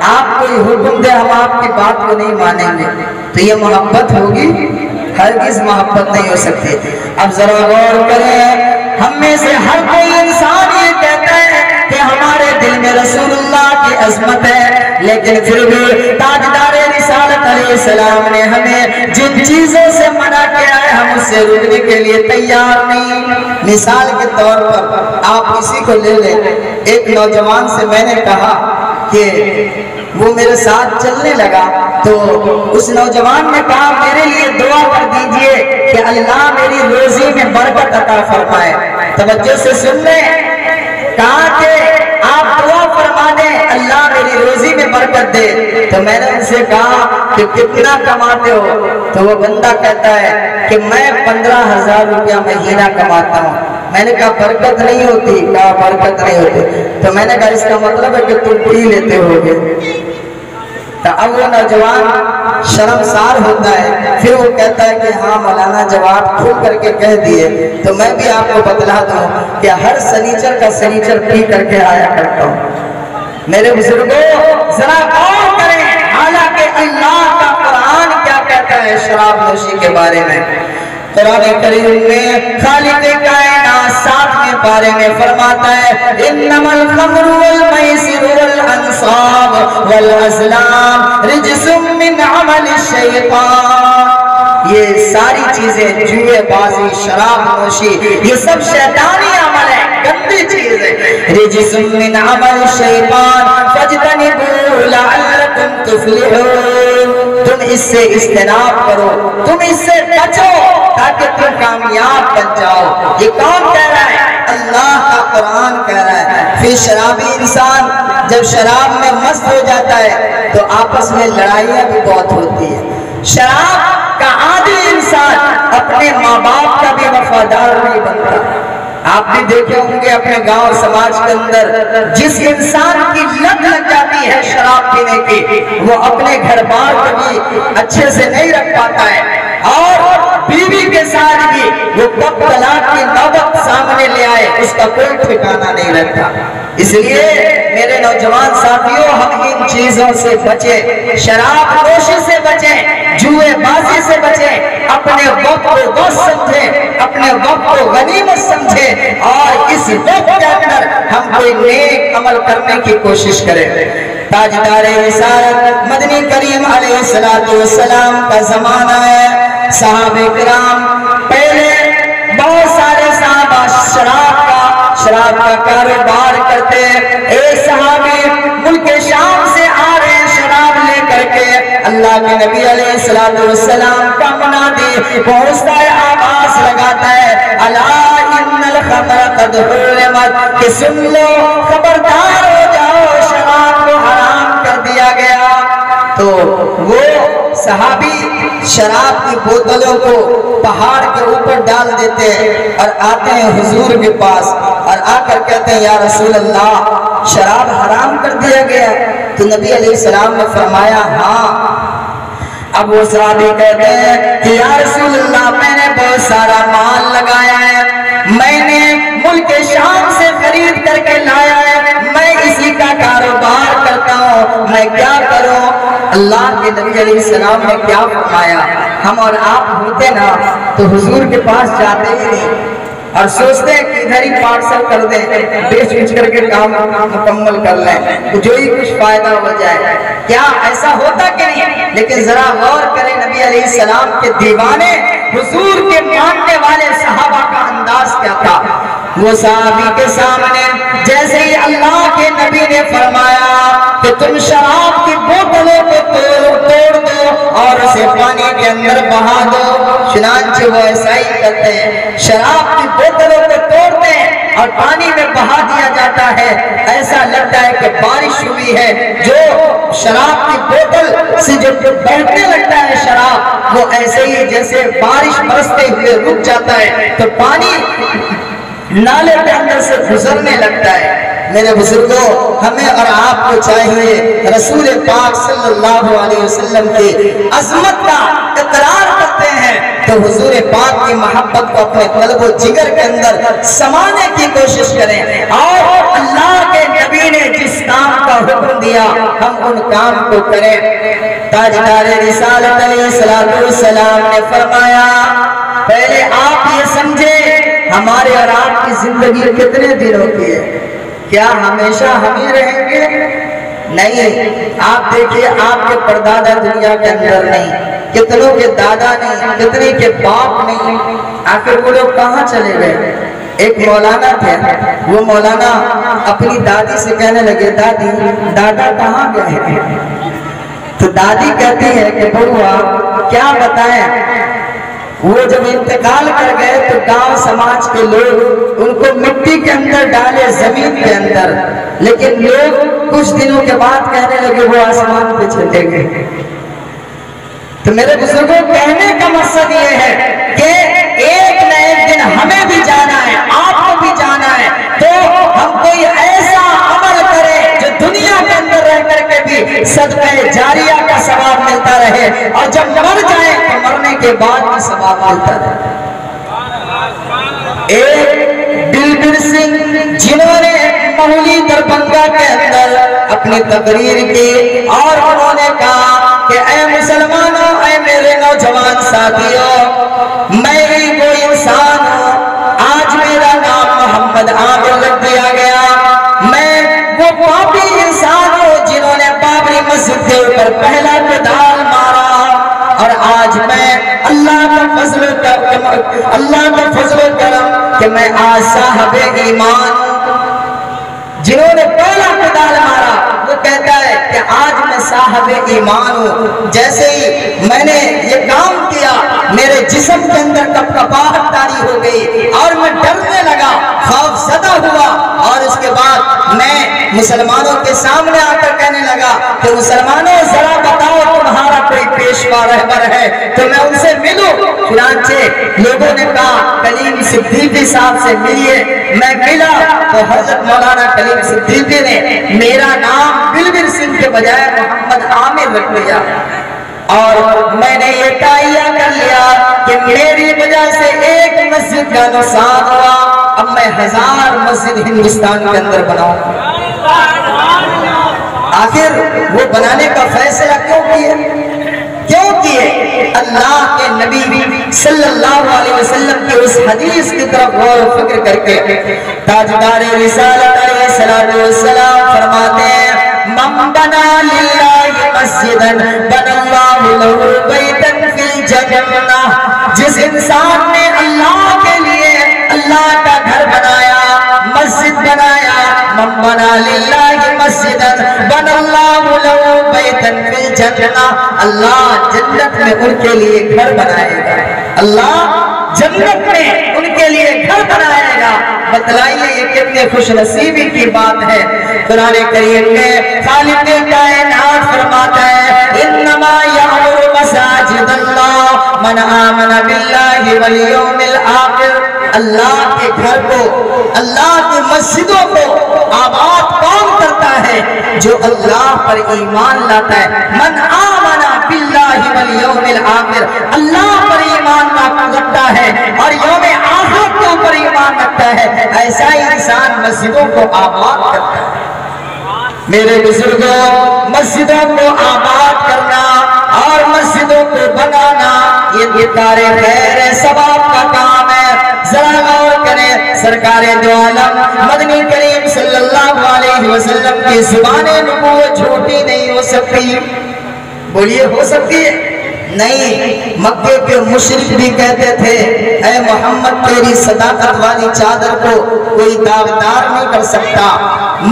آپ کوئی حکم دے ہم آپ کی بات کو نہیں مانیں گے تو یہ محبت ہوگی؟ ہرگز محبت نہیں ہو سکتی۔ اب ذرا غور کریں، ہم میں سے ہر کوئی انسان یہ کہتا ہے کہ ہمارے دل میں رسول اللہ کی عظمت ہے، لیکن پھر بھی تاجدار رسالت علیہ السلام نے ہمیں جن چیزوں سے منع کیا ہے ہم اس سے رکنے کے لیے تیار نہیں۔ مثال کے طور پر آپ کسی کو لے لیں، ایک نوجوان سے میں نے کہا کہ وہ میرے ساتھ چلنے لگا تو اس نوجوان نے کہا میرے لیے دعا کر دیجئے کہ اللہ میری روزی میں برکت عطا فرمائے۔ توجہ سے سن لیں، کہا کہ آپ دعا فرما دیں اللہ میری روزی میں برکت دے۔ تو میں نے ان سے کہا کہ کتنا کماتے ہو؟ تو وہ بندہ کہتا ہے کہ میں 15,000 روپیہ مہینہ کماتا ہوں۔ میں نے کہا برکت نہیں ہوتی؟ کہا برکت نہیں ہوتی۔ تو میں نے کہا اس کا مطلب ہے کہ تم پی لیتے ہوگے۔ تو اب وہ نوجوان شرمسار ہوتا ہے، پھر وہ کہتا ہے کہ ہاں مولانا جواب کھل کر کے کہہ دیے۔ تو میں بھی آپ کو بتلا دوں کہ ہر سنیچر کا سنیچر پی کر کے آیا کرتا ہوں۔ میرے بزرگوں ذرا غور کریں، حالانکہ اللہ کا قرآن کیا کہتا ہے شراب نوشی کے بارے میں؟ قرآن کریم میں خالق کائنات 7ویں پارے میں فرماتا ہے انما الخمر والمیسر والانصاب والازلام رجس من عمل الشیطان۔ یہ ساری چیزیں، جوئے بازی، شراب نوشی، یہ سب شیطانی عمل ہے۔ گندی چیز ہے. رجس من عمل الشیطان فاجتنبوہ لعلکم تفلحون. تم اس سے اجتناب کرو, تم اس سے بچو تاکہ تم کامیاب بن جاؤ. یہ کون کہہ رہا ہے؟ اللہ کا قرآن کہہ رہا ہے. پھر شرابی انسان جب شراب میں مست ہو جاتا ہے تو آپس میں لڑائیاں بھی بہت ہوتی ہیں. شراب کا عادی انسان اپنے ماں باپ کا بھی وفادار نہیں بنتا. آپ بھی دیکھے ہوں گے اپنے گاؤں سماج کے اندر جس انسان کی لت لگ جاتی ہے شراب پینے کی, وہ اپنے گھر بار کو بھی اچھے سے نہیں رکھ پاتا ہے, اور بیوی کے ساتھ بھی وہ کب طلاق کی نوبت سامنے لے آئے اس کا کوئی ٹھکانہ نہیں رہتا. اس لیے میرے نوجوان ساتھیوں, ہم ان چیزوں سے بچیں, شراب نوشی سے بچیں, جوئے بازی سے بچیں, اپنے وقت کو دوست سمجھیں, اپنے وقت کو غنیمت سمجھیں, اور اس وقت کے اندر ہم کوئی نیک عمل کرنے کی کوشش کریں. تاجدار رسالت مدنی کریم علیہ السلام کا زمانہ ہے. صحابہ کرام پہلے بہت سارے صحابہ شراب کا کاروبار کرتے. ایک صحابی ملک شام سے آ رہے ہیں شراب لے کر کے. اللہ کے نبی علیہ السلام کا منادی پہنچتا ہے, آواز لگاتا ہے, الا ان الخمر قد حرمت, کہ سن لو, خبردار ہو جاؤ, شراب کو حرام کر دیا گیا. تو وہ صحابی شراب کی بوتلوں کو پہاڑ کے اوپر ڈال دیتے اور آتے ہیں حضور کے پاس, اور آ کر کہتے ہیں یا رسول اللہ شراب حرام کر دیا گیا. تو نبی علیہ السلام نے فرمایا ہاں. اب وہ صحابی کہتے ہیں کہ یا رسول اللہ میں نے بہت سارا مال لگایا ہے, میں نے ملک شام سے خرید کر کے لایا ہے, میں اسی کا کاروبار کرتا ہوں, میں کیا کروں؟ اللہ کے نبی علیہ السلام نے کیا فرمایا؟ ہم اور آپ ہوتے نا تو حضور کے پاس جاتے ہی نہیں اور سوچتے ہیں کہ ادھر ہی پارسل کر دیں, بیچ کر کے کام مکمل کر لیں, جو ہی کچھ فائدہ ہو جائے. کیا ایسا ہوتا کہ نہیں؟ لیکن ذرا غور کریں نبی علیہ السلام کے دیوانے حضور کے ماننے والے صحابہ کا انداز کیا تھا. وہ صحابی کے سامنے جیسے ہی اللہ کے نبی نے فرمایا کہ تم شراب کی بوتلوں کو توڑ دو اور اسے پانی کے اندر بہا دو, چنانچہ وہ ایسا ہی کرتے ہیں, شراب کی بوتلوں کو توڑتے ہیں اور پانی میں بہا دیا جاتا ہے. ایسا لگتا ہے کہ بارش ہوئی ہے. جو شراب کی بوتل سے جو بہنے لگتا ہے شراب, وہ ایسے ہی جیسے بارش برستے ہوئے رک جاتا ہے تو پانی نالے کے اندر سے گزرنے لگتا ہے. میرے بزرگوں, ہمیں اور آپ کو چاہیے رسول پاک صلی اللہ علیہ وسلم کی عظمت کا اقرار کرتے ہیں تو حضور پاک کی محبت کو اپنے قلب و جگر کے اندر سمانے کی کوشش کریں, اور اللہ کے نبی نے جس کام کا حکم دیا ہم ان کام کو کریں. تاجدار رسالت علیہ السلام نے فرمایا پہلے آپ یہ سمجھیں ہمارے اور آپ کی زندگی کتنے دنوں کی ہے, کیا ہمیشہ ہم ہی رہیں گے؟ نہیں. آپ دیکھیے آپ کے پردادا دنیا کے اندر نہیں, کتنوں کے دادا نہیں, کتنے کے باپ نہیں, آخر وہ لوگ کہاں چلے گئے؟ ایک مولانا تھے, وہ مولانا اپنی دادی سے کہنے لگے دادی دادا کہاں گئے؟ تو دادی کہتی ہے کہ بہوا کیا بتائیں, وہ جب انتقال کر گئے تو گاؤں سماج کے لوگ ان کو مٹی کے اندر ڈالے زمین کے اندر, لیکن لوگ کچھ دنوں کے بعد کہنے لگے وہ آسمان پہ چلے گئے. تو میرے بزرگوں کہنے کا مقصد یہ ہے کہ ایک نہ ایک دن ہمیں بھی جانا ہے, آپ کو بھی جانا ہے, تو ہم کوئی ایسا عمل کریں جو دنیا کے اندر رہ کر کے بھی صدقہ جاریہ کا ثواب ملتا رہے, اور جب مر جائیں تو مرنے کے بعد بھی ثواب ملتا رہے. ایک دلبر سنگھ جنہوں نے مہولی دربھنگا کے اندر اپنی تقریر کی اور انہوں نے کہا کہ اے مسلمانوں, اے میرے نوجوان ساتھیوں, میں ہی وہ انسان ہوں, آج میرا نام محمد عامر رکھ دیا گیا, میں وہ پاپی انسان ہوں جنہوں نے بابری مسجد کے اوپر پہلا کدال مارا, اور آج میں اللہ کا فضل و کرم کہ میں آج صاحب ایمان، جنہوں نے پہلا کدال مارا وہ کہتا ہے کہ آج میں صاحب ایمان ہوں۔ جیسے ہی میں نے یہ کام کیا میرے جسم کے اندر کپکپاہٹ طاری ہو گئی اور میں ڈرنے لگا، خوف زدہ ہوا، اور اس کے بعد میں مسلمانوں کے سامنے آ کر کہنے لگا کہ مسلمانوں ذرا بتاؤ تمہارا کوئی پیشوا رہبر ہے تو میں ان سے ملوں۔ چنانچہ لوگوں نے کہا کلیم صدیقی صاحب سے ملیے۔ میں ملا تو حضرت مولانا کلیم صدیقی نے میرا نام بلبل سنگھ کے بجائے محمد عامر رکھ دیا، اور میں نے یہ تائیہ کر لیا کہ میری وجہ سے ایک مسجد کا نقصان ہوا، اب میں 1000 مسجد ہندوستان کے اندر بناؤں۔ آخر وہ بنانے کا فیصلہ کیوں کیے؟ اللہ کے نبی صلی اللہ علیہ وسلم کی اس حدیث کی طرف غور و فکر کر کے تاجدار رسالت علیہ السلام فرماتے ہیں من بنا للہ مسجدا بنا اللہ لہ بیتا فی الجنہ، جس انسان نے اللہ کے لیے اللہ کا گھر بنایا، مسجد بنایا، من بنا للہ مسجدا بنا اللہ لہ بیتا فی الجنہ، اللہ جنت میں ان کے لیے گھر بنائے گا، اللہ جنت میں ان کے لیے گھر بنائے گا۔ بتلائیے یہ کتنے خوش نصیبی کی بات ہے۔ قرآن کریم میں خالق کائنات فرماتا ہے انما یعمر مساجد اللہ من آمن باللہ والیوم الآخر، اللہ کے گھر کو، اللہ کی مسجدوں کو آباد کون کرتا ہے؟ جو اللہ پر ایمان لاتا ہے۔ من آمن باللہ والیوم الآخر، اللہ پر ایمان رکھتا ہے اور یوم آخرت کے اوپر ایمان رکھتا ہے، ایسا ہی انسان مسجدوں کو آباد کرتا ہے۔ میرے بزرگوں، مسجدوں کو آباد کرنا اور مسجدوں کو بنانا یہ کار خیر ثواب کا کام ہے۔ ذرا غور کریں، سرکار دو عالم مدنی کریم صلی اللہ علیہ وسلم کی زبان نبوت جھوٹی نہیں ہو سکتی، بولیے ہو سکتی ہے؟ نہیں۔ مکے کے مشرک بھی کہتے تھے اے محمد تیری صداقت والی چادر کو کوئی داغدار نہیں کر سکتا۔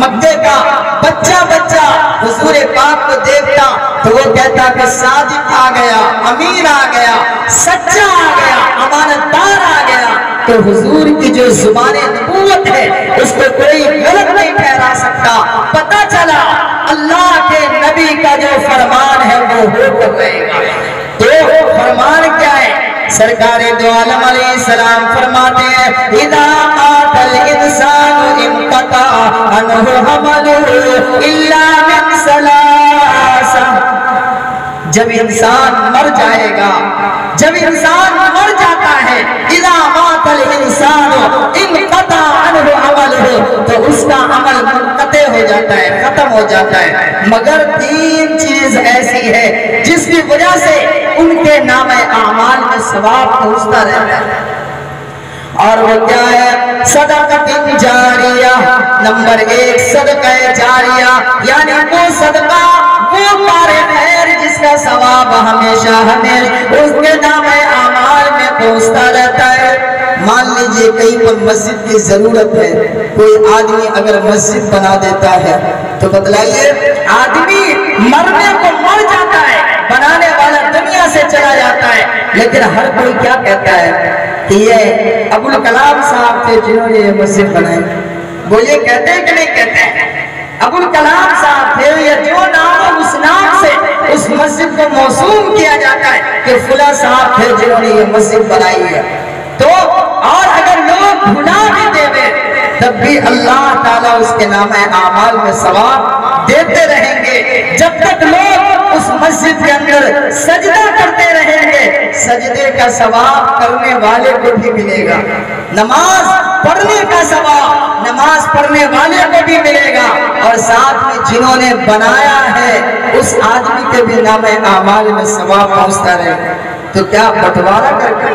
مکے کا بچہ حضور پاک کو دیکھتا تو وہ کہتا کہ صادق آ گیا، امین آ گیا، سچا آ گیا، امانت دار آ گیا۔ تو حضور کی جو زبان نبوت ہے اس کو کوئی غلط نہیں ٹھہرا سکتا۔ پتہ چلا اللہ کے نبی کا جو فرمان ہے وہ ہو کر رہے گا۔ تو فرمان کیا ہے؟ سرکار دو عالم علیہ السلام فرماتے ہیں اذا مات الانسان انقطع عنہ عمله الا من ثلاث، جب انسان مر جائے گا، جب انسان مر جاتا ہے اذا مات الانسان انقطع عنہ عمله، تو اس کا عمل منقطع ہو جاتا ہے، ختم ہو جاتا ہے، مگر 3 چیز ایسی ہے جس کی وجہ سے ان کے نام اعمال میں ثواب پہنچتا رہتا ہے، اور وہ کیا ہے؟ صدقۃ جاریہ۔ نمبر 1 صدقہ جاریہ، یعنی وہ صدقہ، وہ کار خیر جس کا ثواب ہمیشہ ہمیں اس کے نام اعمال میں پہنچتا رہتا ہے۔ مان لیجئے کہیں پر مسجد کی ضرورت ہے، کوئی آدمی اگر مسجد بنا دیتا ہے تو بتلائیے آدمی مرنے کو مر جاتا ہے، بنانے والا دنیا سے چلا جاتا ہے، لیکن ہر کوئی کیا کہتا ہے کہ یہ ابوالکلام صاحب تھے جنہوں نے یہ مسجد بنائی۔ بولیے کہتے ہیں کہ نہیں کہتے ہیں؟ ابوالکلام صاحب تھے، یا جو نام اس نام سے اس مسجد کو موسوم کیا جاتا ہے کہ فلاں صاحب تھے جنہوں نے یہ مسجد بنائی ہے۔ تو اور اگر لوگ بھلا بھی دے تب بھی اللہ تعالیٰ اس کے نام اعمال میں ثواب دیتے رہیں گے جب تک لوگ اس مسجد کے اندر سجدہ کرتے رہیں گے۔ سجدے کا ثواب کرنے والے کو بھی ملے گا، نماز پڑھنے کا ثواب نماز پڑھنے والے کو بھی ملے گا، اور ساتھ میں جنہوں نے بنایا ہے اس آدمی کے بھی نام اعمال میں ثواب پہنچتا رہے گا۔ تو کیا بٹوارا کر کے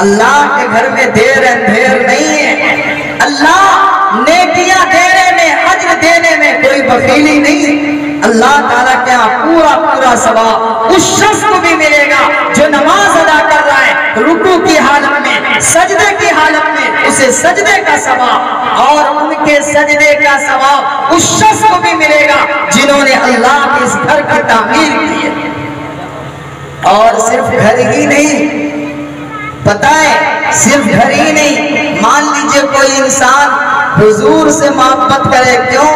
اللہ کے گھر میں دیر اندھیر نہیں ہے۔ اللہ نیکیاں دینے میں، اجر دینے میں کوئی بخیلی نہیں ہے۔ اللہ تعالیٰ کیا پورا پورا ثواب اس شخص کو بھی ملے گا جو نماز ادا کر رہا ہے رکوع کی حالت میں، سجدے کی حالت میں، اسے سجدے کا ثواب، اور ان کے سجدے کا ثواب اس شخص کو بھی ملے گا جنہوں نے اللہ کے اس گھر کی تعمیر کی ہے۔ اور صرف گھر ہی نہیں، پتہ ہے صرف گھر ہی نہیں، مان لیجئے کوئی انسان حضور سے محبت کرے، کیوں؟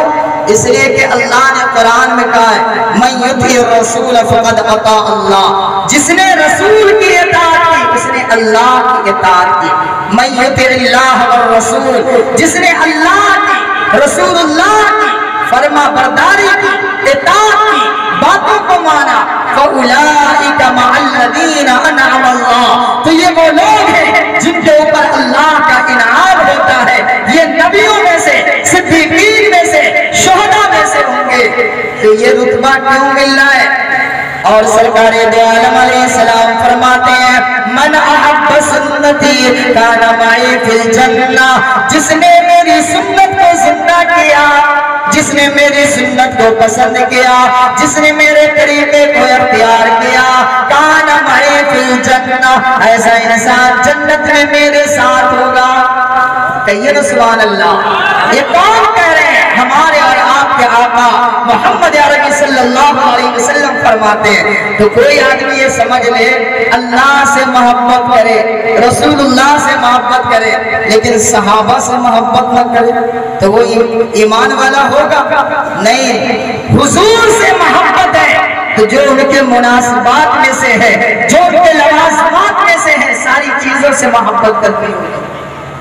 اس لیے کہ اللہ نے قرآن میں کہا ہے من یطیع الرسول فقد اطاع اللہ، جس نے رسول کی اطاعت کی اس نے اللہ کی اطاعت کی۔ من یطیع اللہ والرسول، جس نے اللہ کی، رسول اللہ کی فرما برداری کی، اطاعت کی، باتوں کو مانا، فَأُولَئِكَ مَعَ الَّذِينَ أَنْعَمَ اللَّهُ، تو یہ وہ لوگ ہیں جن کے اوپر اللہ کا انعام ہوتا ہے، یہ نبیوں میں سے، صدیقین میں سے، شہداء میں سے ہوں گے۔ تو یہ رتبہ کیوں مل رہا ہے؟ اور سرکار دو عالم علیہ السلام فرماتے ہیں من احب سنتی کان معی فی الجنہ، جس نے میری سنت کو زندہ کیا، جس نے میری سنت کو پسند کیا، جس نے میرے طریقے کو اختیار کیا، کان معی فی الجنہ، ایسا انسان جنت میں میرے ساتھ ہوگا۔ کہیے نا سبحان اللہ۔ یہ کون کہہ رہے ہیں؟ ہمارے اور آپ کے آقا محمد عربی صلی اللہ علیہ وسلم فرماتے ہیں۔ تو کوئی آدمی یہ سمجھ لے اللہ سے محبت کرے، رسول اللہ سے محبت کرے، لیکن صحابہ سے محبت نہ کرے تو وہ ایمان والا ہوگا؟ نہیں، حضور سے محبت ہے تو جو ان کے مناسبات میں سے ہے، جو ان کے لوازمات میں سے ہے، ساری چیزوں سے محبت کرتی ہوگی۔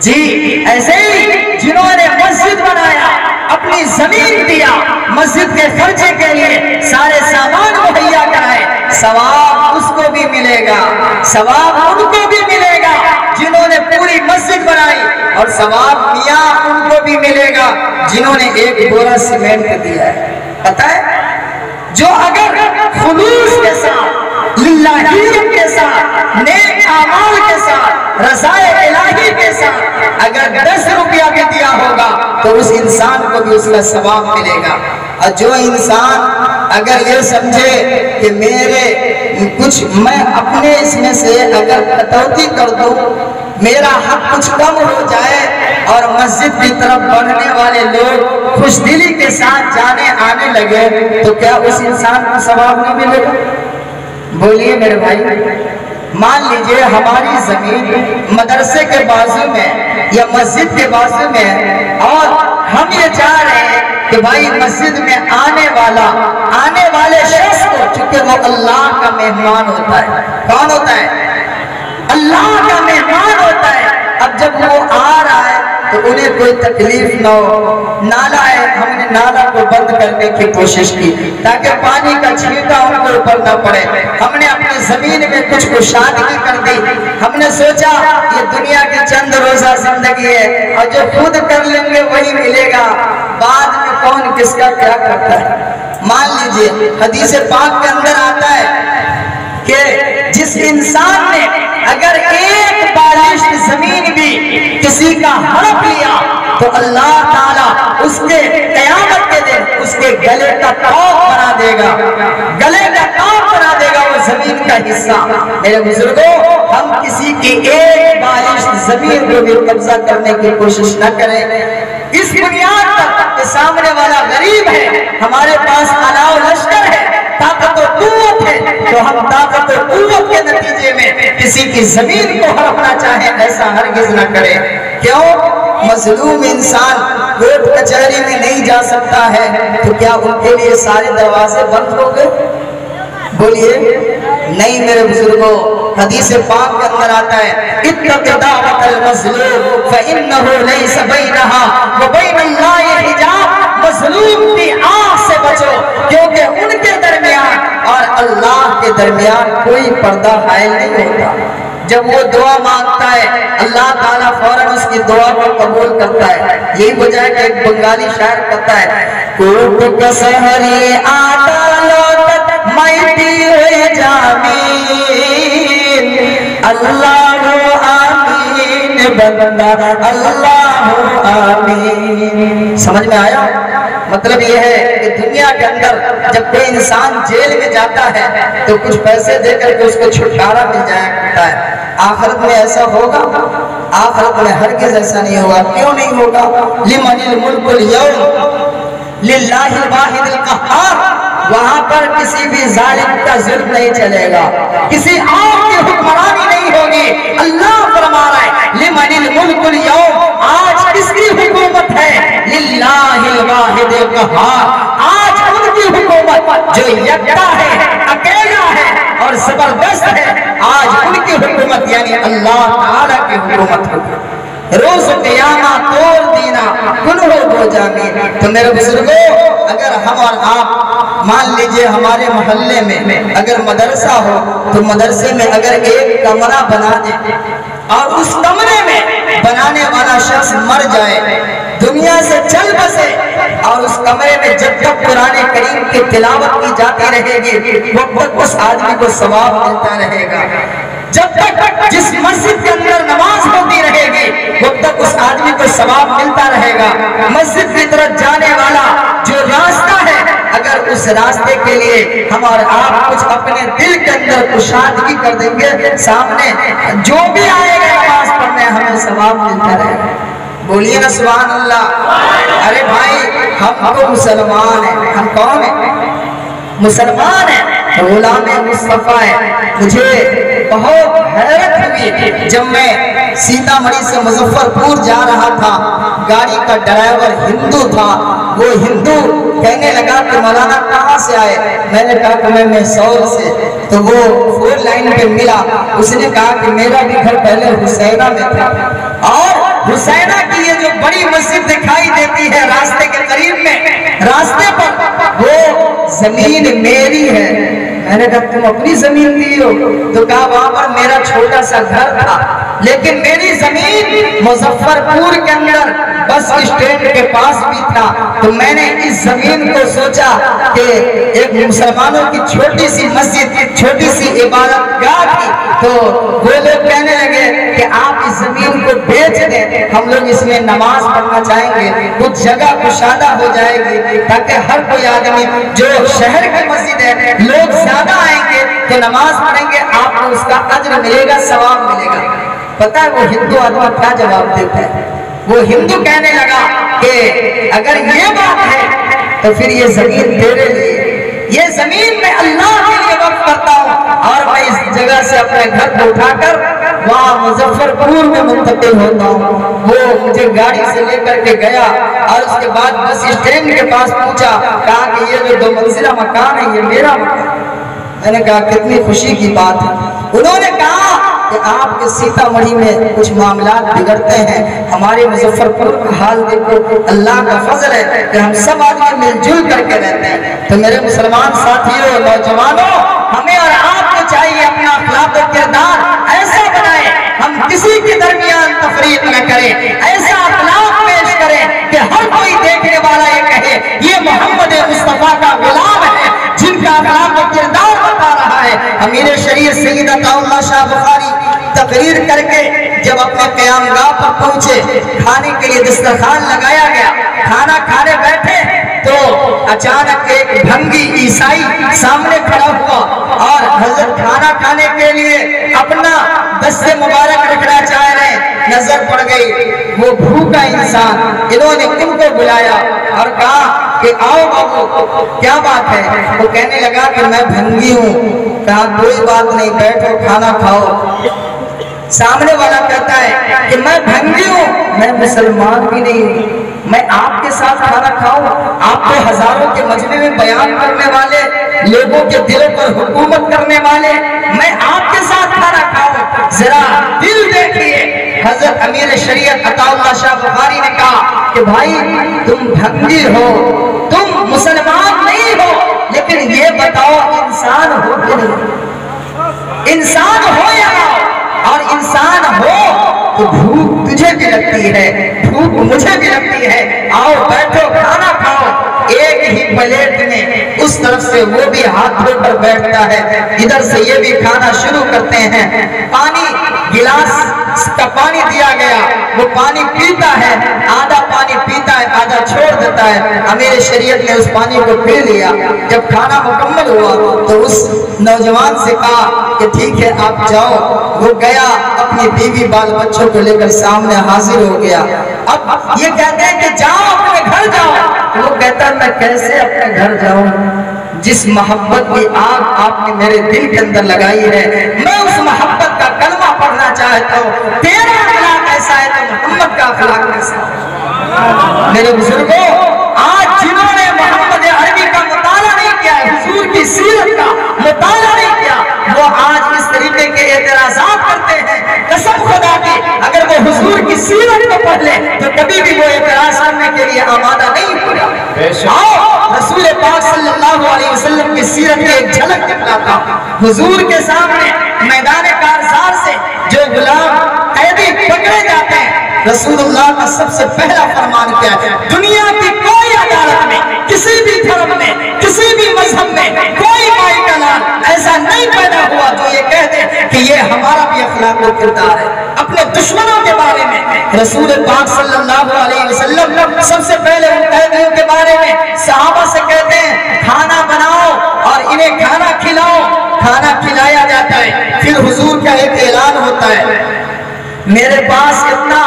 جی ایسے ہی جنہوں نے مسجد بنایا، اپنی زمین دیا، مسجد کے خرچے کے لیے سارے سامان مہیا کرائے، ثواب اس کو بھی ملے گا، ثواب ان کو بھی ملے گا جنہوں نے پوری مسجد بنائی، اور ثواب دیا ان کو بھی ملے گا جنہوں نے ایک بورا سیمنٹ دیا ہے۔ پتہ ہے جو اگر خلوص کے ساتھ، للہیت کے ساتھ، نیک اعمال کے ساتھ، رضائے الہی کے ساتھ اگر 10 روپیہ بھی دیا ہوگا تو اس انسان کو بھی اس کا ثواب ملے گا۔ اور جو انسان اگر یہ سمجھے کہ میں اپنے اس میں سے اگر کٹوتی کر دوں، میرا حق کچھ کم ہو جائے اور مسجد کی طرف بڑھنے والے لوگ خوش دلی کے ساتھ جانے آنے لگے تو کیا اس انسان کو ثواب نہیں ملے گا؟ بولیے میرے بھائی۔ مان لیجئے ہماری زمین مدرسے کے بازو میں یا مسجد کے بازو میں، اور ہم یہ چاہ رہے ہیں کہ بھائی مسجد میں آنے والے شخص کو، چونکہ وہ اللہ کا مہمان ہوتا ہے۔ کون ہوتا ہے؟ اللہ کا مہمان ہوتا ہے۔ اب جب وہ آ رہا ہے تو انہیں کوئی تکلیف نہ ہو، نالا ہے، ہم نے نالا کو بند کرنے کی کوشش کی تاکہ پانی کا چھینٹا ان کے اوپر نہ پڑے۔ ہم نے اپنی زمین میں کچھ کشادگی کر دی، ہم نے سوچا یہ دنیا کی چند روزہ زندگی ہے اور جو خود کر لیں گے وہی ملے گا، بعد میں کون کس کا کیا کرتا ہے۔ مان لیجئے حدیث پاک کے اندر آتا ہے کہ جس انسان نے اگر ایک بالشت زمین بھی کسی کا ہڑپ لیا تو اللہ تعالیٰ اس کے قیامت کے دن اس کے گلے کا ٹاپ بنا دے گا، گلے کا ٹاپ بنا دے گا وہ زمین کا حصہ۔ میرے بزرگوں، ہم کسی کی ایک بالشت زمین کو بھی قبضہ کرنے کی کوشش نہ کریں، اس بنیاد پر کہ سامنے والا غریب ہے، ہمارے پاس علاوہ لشکر ہے، طاقت و قوت ہے، تو ہم طاقت و قوت کے نتیجے میں کسی کی زمین کو ہڑپنا چاہیں، ایسا ہرگز نہ کریں۔ کیوں؟ مظلوم انسان کورٹ کچہری میں نہیں جا سکتا ہے تو کیا ان کے لیے سارے دروازے بند ہو گئے؟ بولیے نہیں میرے بزرگوں، حدیث پاک کے اندر آتا ہے اتق دعوت المظلوم فإنه ليس بينها وبين الله حجاب، مظلوم کی آنکھ سے بچو کیونکہ ان کے درمیان اور اللہ کے درمیان کوئی پردہ حائل نہیں ہوتا۔ جب وہ دعا مانگتا ہے اللہ تعالیٰ فوراً اس کی دعا کو قبول کرتا ہے۔ یہی وجہ ہے کہ ایک بنگالی شاعر کہتا ہے کوٹ کسہری آتا لوٹت مائٹی ہوئے جامین، اللہ آمین بندہ اللہ آمین۔ سمجھ میں آیا؟ مطلب یہ ہے کہ دنیا کے اندر جب کوئی انسان جیل میں جاتا ہے تو کچھ پیسے دے کر کے اس کو چھٹکارا مل جایا کرتا ہے. آخرت میں ایسا ہوگا؟ آخرت میں ہرگز ایسا نہیں ہوگا. کیوں نہیں ہوگا؟ لمن الملک اليوم للہ الواحد القہار. وہاں پر کسی بھی ظالم کا ظلم نہیں چلے گا, کسی اور کی حکمرانی نہیں ہوگی. اللہ فرما رہا ہے لمن الملک اليوم, آج کس کی حکومت ہے؟ للہ الواحد القہار. آج ان کی حکومت جو یکتا ہے, اکیلا ہے اور زبردست ہے, آج ان کی حکومت یعنی اللہ تعالیٰ کی حکومت ہوگی. روز قیامہ توڑ دینا کن ہو جانے. تو میرے بزرگوں, اگر ہم اور آپ مان لیجئے ہمارے محلے میں اگر مدرسہ ہو تو مدرسے میں اگر ایک کمرہ بنا دے اور اس کمرے میں بنانے والا شخص مر جائے, دنیا سے چل بسے, اور اس کمرے میں جب تک قرآن کریم کی تلاوت کی جاتی رہے گی وہ تک اس آدمی کو ثواب ملتا رہے گا. جب تک جس مسجد کے اندر نماز ہوتی رہے گی وہ تک اس آدمی کو ثواب ملتا رہے گا. مسجد کی طرف جانے والا جو راستہ ہے, اگر اس راستے کے لیے ہم اور آپ کچھ اپنے دل کے اندر کشادگی کر دیں گے, سامنے جو بھی آئے گا نماز پڑھنے ہمیں ثواب ملتا رہے گا. بولیے نا سبحان اللہ. ارے بھائی, ہم تو مسلمان ہیں. ہم کون ہیں؟ مسلمان ہیں, غلام مصطفیٰ ہے. مجھے بہت حیرت ہوئی جب میں سیتامڑھی سے مظفر پور جا رہا تھا, گاڑی کا ڈرائیور ہندو تھا. وہ ہندو کہنے لگا کہ مولانا کہاں سے آئے؟ میں نے کہا کہ میں سور سے. تو وہ 4 لائن پہ ملا. اس نے کہا کہ میرا بھی گھر پہلے حسینہ میں تھا, اور حسینہ کی یہ جو بڑی مسجد دکھائی دیتی ہے راستے کے قریب میں, راستے پر وہ زمین میری ہے. میں نے کہا تم اپنی زمین دی ہو؟ تو کہا وہاں پر میرا چھوٹا سا گھر تھا, لیکن میری زمین مظفر پور کے اندر بس اسٹینڈ کے پاس بھی تھا. تو میں نے اس زمین کو سوچا کہ ایک مسلمانوں کی چھوٹی سی مسجد, چھوٹی سی عبادت گاہ تھی. تو وہ لوگ کہنے لگے کہ آپ اس زمین کو بیچ دیں, ہم لوگ اس میں نماز پڑھنا چاہیں گے, کچھ جگہ کشادہ ہو جائے گی تاکہ ہر کوئی آدمی جو شہر کی مسجد ہے لوگ زیادہ آئیں گے تو نماز پڑھیں گے, آپ کو اس کا اجر ملے گا, ثواب ملے گا. پتہ ہے وہ ہندو آدمی کیا جواب دیتا ہے؟ وہ ہندو کہنے لگا کہ اگر یہ بات ہے تو پھر یہ زمین تیرے لیے, یہ زمین میں اللہ کے لیے وقف کرتا ہوں, اور میں اس جگہ سے اپنے گھر کو اٹھا کر وہاں مظفر پور میں منتقل ہوتا ہوں. وہ مجھے گاڑی سے لے کر کے گیا اور اس کے بعد بس اسٹینڈ کے پاس پہنچا, کہا کہ یہ جو 2 منزلہ مکان ہے یہ میرا مکان. میں نے کہا کتنی خوشی کی بات ہے. انہوں نے کہا کہ آپ کے سیتامڑھی میں کچھ معاملات بگڑتے ہیں, ہمارے مظفر پور کا حال دیکھو. اللہ کا فضل ہے کہ ہم سب آدمی مل جل کر کے رہتے ہیں. تو میرے مسلمان ساتھیوں, نوجوانوں, ہمیں اور آپ کو چاہیے اپنا اخلاق و کردار ایسا بنائیں, ہم کسی کے درمیان تفریق نہ کریں, ایسا اخلاق پیش کریں کہ ہر کوئی دیکھنے والا یہ کہے یہ محمد مصطفیٰ کا غلام ہے جن کا اخلاق و کردار بتا رہا ہے. امیر شریعت سید عطا اللہ شاہ بخاری تقریر کر کے جب اپنے قیام گاہ پر پہنچے, کھانے کے لیے دسترخوان لگایا گیا, کھانا کھانے بیٹھے تو اچانک ایک بھنگی عیسائی سامنے کھڑا ہوا اور حضرت کھانا کھانے کے لیے اپنا دست مبارک رکھنا چاہ رہے. نظر پڑ گئی وہ بھوکا انسان, انہوں نے ان کو بلایا اور کہا کہ آؤ بابو کیا بات ہے؟ وہ کہنے لگا کہ میں بھنگی ہوں. کہا کوئی بات نہیں, بیٹھو کھانا کھاؤ. سامنے والا کہتا ہے کہ میں بھنگی ہوں, میں مسلمان بھی نہیں ہوں, میں آپ کے ساتھ کھانا کھاؤں؟ آپ کو ہزاروں کے مجمع میں بیان کرنے والے, لوگوں کے دلوں پر حکومت کرنے والے, میں آپ کے ساتھ کھانا کھاؤں؟ ذرا دل دیکھیے. حضرت امیر شریعت عطا اللہ شاہ بخاری نے کہا کہ بھائی تم بھنگی ہو, تم مسلمان نہیں ہو, لیکن یہ بتاؤ انسان ہو کہ نہیں؟ انسان ہو یا نہ ہو؟ اور انسان ہو تو بھوک تجھے بھی لگتی ہے, بھوک مجھے بھی لگتی ہے, آؤ بیٹھو کھانا کھاؤ. ایک ہی پلیٹ میں اس طرف سے وہ بھی ہاتھ دھو کر بیٹھتا ہے, ادھر سے یہ بھی کھانا شروع کرتے ہیں. پانی گلاس کا پانی دیا گیا, وہ پانی پیتا ہے, آدھا پانی پیتا ہے, لہذا چھوڑ دیتا ہے۔ امیر شریعت نے اس پانی کو پی لیا۔ جب کھانا مکمل ہوا تو اس نوجوان سے کہا کہ ٹھیک ہے آپ جاؤ۔ وہ گیا، اپنی بیوی بال بچوں کو لے کر سامنے حاضر ہو گیا۔ اب یہ کہتے ہیں کہ جاؤ اپنے گھر جاؤ۔ وہ کہتا میں کیسے اپنے گھر جاؤں؟ جس محبت کی آگ آپ نے میرے دل کے اندر لگائی ہے، میں اس محبت کا کلمہ پڑھنا چاہتا ہوں۔ تیرا اخلاق ایسا ہے تو محمد کا اخلاق ایسا ہے۔ میرے بزرگوں، آج جنہوں نے محمد عربی کا مطالعہ نہیں کیا ہے، حضور کی سیرت کا مطالعہ نہیں کیا، وہ آج اس طریقے کے اعتراضات کرتے ہیں۔ قسم خدا کی اگر وہ حضور کی سیرت کو پڑھ لے تو کبھی بھی وہ اعتراض کرنے کے لیے آمادہ نہیں ہوگا۔ آؤ رسول پاک صلی اللہ علیہ وسلم کی سیرت کی ایک جھلک دکھلاتا ہوں۔ حضور کے سامنے میدان کارزار سے جو غلام قیدی پکڑے جاتے ہیں، رسول اللہ کا سب سے پہلا فرمان کیا ہے؟ دنیا کی کوئی عدالت میں، کسی بھی دھرم میں، کسی بھی مذہب میں کوئی مائی کا لال ایسا نہیں پیدا ہوا جو یہ کہہ دے کہ یہ ہمارا بھی اخلاق و کردار ہے۔ اپنے دشمنوں کے بارے میں رسول پاک صلی اللہ علیہ وسلم سب سے پہلے ان قیدیوں کے بارے میں صحابہ سے کہتے ہیں کھانا بناؤ اور انہیں کھانا کھلاؤ۔ کھانا کھلایا جاتا ہے، پھر حضور کا ایک اعلان ہوتا ہے، میرے پاس اتنا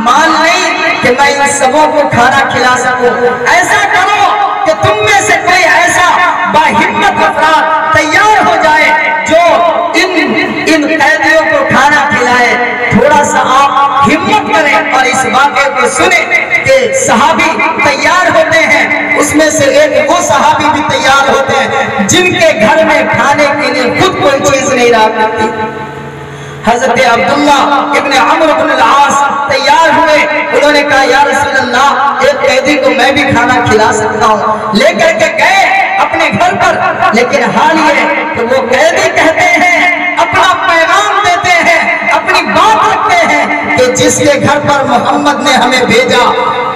مال نہیں کہ میں ان سبوں کو کھانا کھلا سکوں، ایسا کرو کہ تم میں سے کوئی ایسا باہمت افراد تیار ہو جائے جو ان قیدیوں کو کھانا کھلائے۔ تھوڑا سا آپ ہمت کریں اور اس واقعے کو سنیں کہ صحابی تیار ہوتے ہیں، اس میں سے ایک وہ صحابی بھی تیار ہوتے ہیں جن کے گھر میں کھانے کے لیے خود کوئی چیز نہیں رہا کرتی۔ حضرت عبداللہ ابن عمرو بن العاص تیار ہوئے، انہوں نے کہا یا رسول اللہ ایک قیدی کو میں بھی کھانا کھلا سکتا ہوں، لے کر کے گئے اپنے گھر پر۔ لیکن حال یہ کہ وہ قیدی کہتے ہیں، اپنا پیغام دیتے ہیں، اپنی بات رکھتے ہیں کہ جس کے گھر پر محمد نے ہمیں بھیجا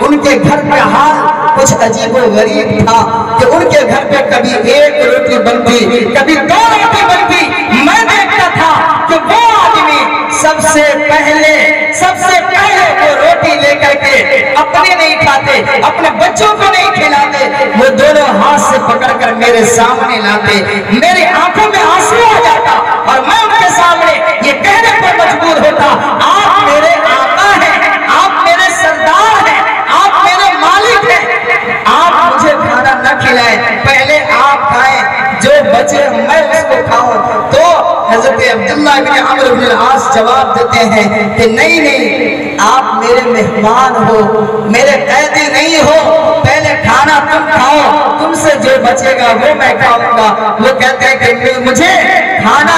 ان کے گھر پہ حال کچھ عجیب و غریب تھا کہ ان کے گھر پہ کبھی ایک روٹی بنتی، کبھی دو روٹی بنتی۔ میں دیکھتا تھا کہ وہ آدمی سب سے پہلے وہ روٹی لے کر کے اپنے نہیں کھاتے، اپنے بچوں کو نہیں کھلاتے، وہ دونوں ہاتھ سے پکڑ کر میرے سامنے لاتے، میری آنکھوں میں آنسو آ جاتا اور میں ان کے سامنے یہ کہنے پر مجبور ہوتا آپ میرے آقا ہیں، آپ میرے سردار ہیں، آپ میرے مالک ہیں، آپ مجھے کھانا نہ کھلائیں، پہلے آپ کھائیں، جو بچے میں اس کو کھاؤں۔ تو حضرت عبداللہ بن عمرو بن العاص جواب دیتے ہیں کہ نہیں آپ میرے مہمان ہو، میرے قیدی نہیں ہو، پہلے کھانا تم کھاؤ، تم سے جو بچے گا وہ میں کھاؤں گا۔ وہ کہتے ہیں کہ مجھے کھانا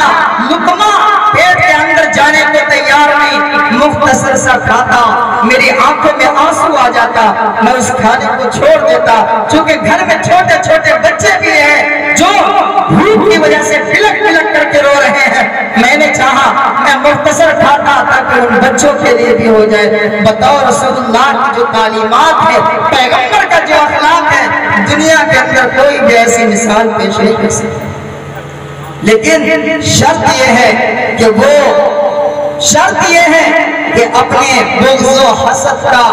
لقمہ پیٹ کے اندر جانے کو تیار نہیں، مختصر سا کھاتا، میری آنکھوں میں آنسو آ جاتا، میں اس کھانے کو چھوڑ دیتا، چونکہ گھر میں چھوٹے چھوٹے بچے بھی ہیں جو بھوک کی وجہ سے بلک بلک کر کے رو رہے ہیں۔ میں نے چاہا میں مختصر کھاتا تاکہ ان بچوں کے لیے بھی ہو جائے۔ بتاؤ رسول اللہ کی جو تعلیمات ہے، پیغمبر کا جو اخلاق ہے، دنیا کے اندر کوئی بھی ایسی مثال پیش نہیں کر سکتا۔ لیکن شرط یہ ہے کہ اپنے بغض و حسد کا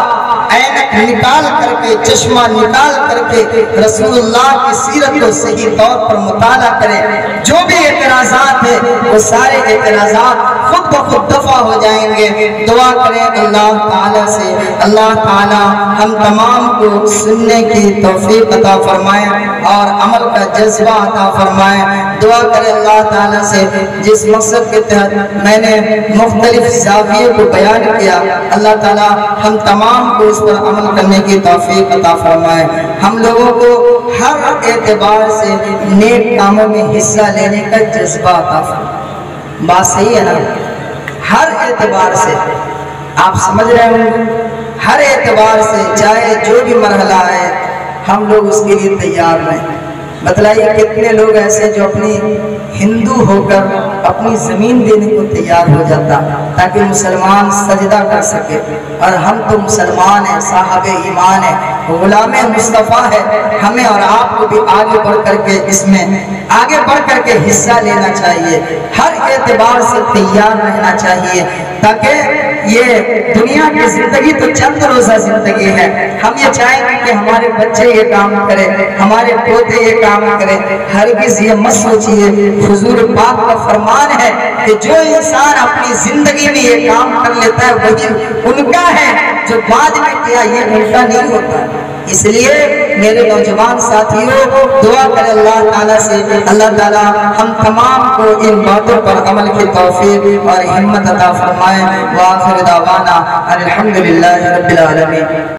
عینک نکال کر کے، چشمہ نکال کر کے رسول اللہ کی سیرت کو صحیح طور پر مطالعہ کریں۔ جو بھی اعتراضات ہیں وہ سارے اعتراضات خود بخود دفع ہو جائیں گے۔ دعا کریں اللہ تعالیٰ سے، اللہ تعالیٰ ہم تمام کو سننے کی توفیق عطا فرمائیں اور عمل کا جذبہ عطا فرمائیں۔ دعا کریں اللہ تعالیٰ سے جس مقصد کے تحت میں نے مختلف زاویے کو بیان کیا، اللہ تعالیٰ ہم تمام کو اس پر عمل کرنے کی توفیق عطا فرمائے۔ ہم لوگوں کو ہر اعتبار سے نیک کاموں میں حصہ لینے کا جذبہ عطا فرمائے۔ بات صحیح ہے نا؟ ہر اعتبار سے آپ سمجھ رہے ہوں، ہر اعتبار سے چاہے جو بھی مرحلہ ہے ہم لوگ اس کے لیے تیار رہیں۔ بتلائیے کتنے لوگ ایسے جو اپنی ہندو ہو کر اپنی زمین دینے کو تیار ہو جاتا تاکہ مسلمان سجدہ کر سکے، اور ہم تو مسلمان ہیں، صاحب ایمان ہیں، غلام مصطفیٰ ہے، ہمیں اور آپ کو بھی آگے بڑھ کر کے اس میں آگے بڑھ کر کے حصہ لینا چاہیے، ہر اعتبار سے تیار رہنا چاہیے تاکہ یہ دنیا کی زندگی تو چند روزہ زندگی ہے. ہم یہ چاہیں گے کہ ہمارے بچے یہ کام کریں, ہمارے پوتے یہ کام کریں. ہرگز یہ مت سوچیے, حضور پاک کا فرمان ہے کہ جو انسان اپنی زندگی میں یہ کام کر لیتا ہے وہی ان کا ہے, جو بعد میں کیا یہ ان کا نہیں ہوتا. اس لیے میرے نوجوان ساتھیوں, دعا کریں اللہ تعالیٰ سے, اللہ تعالیٰ ہم تمام کو ان باتوں پر عمل کی توفیق اور ہمت عطا فرمائے. وآخر دعوانا الحمدللہ رب العالمین.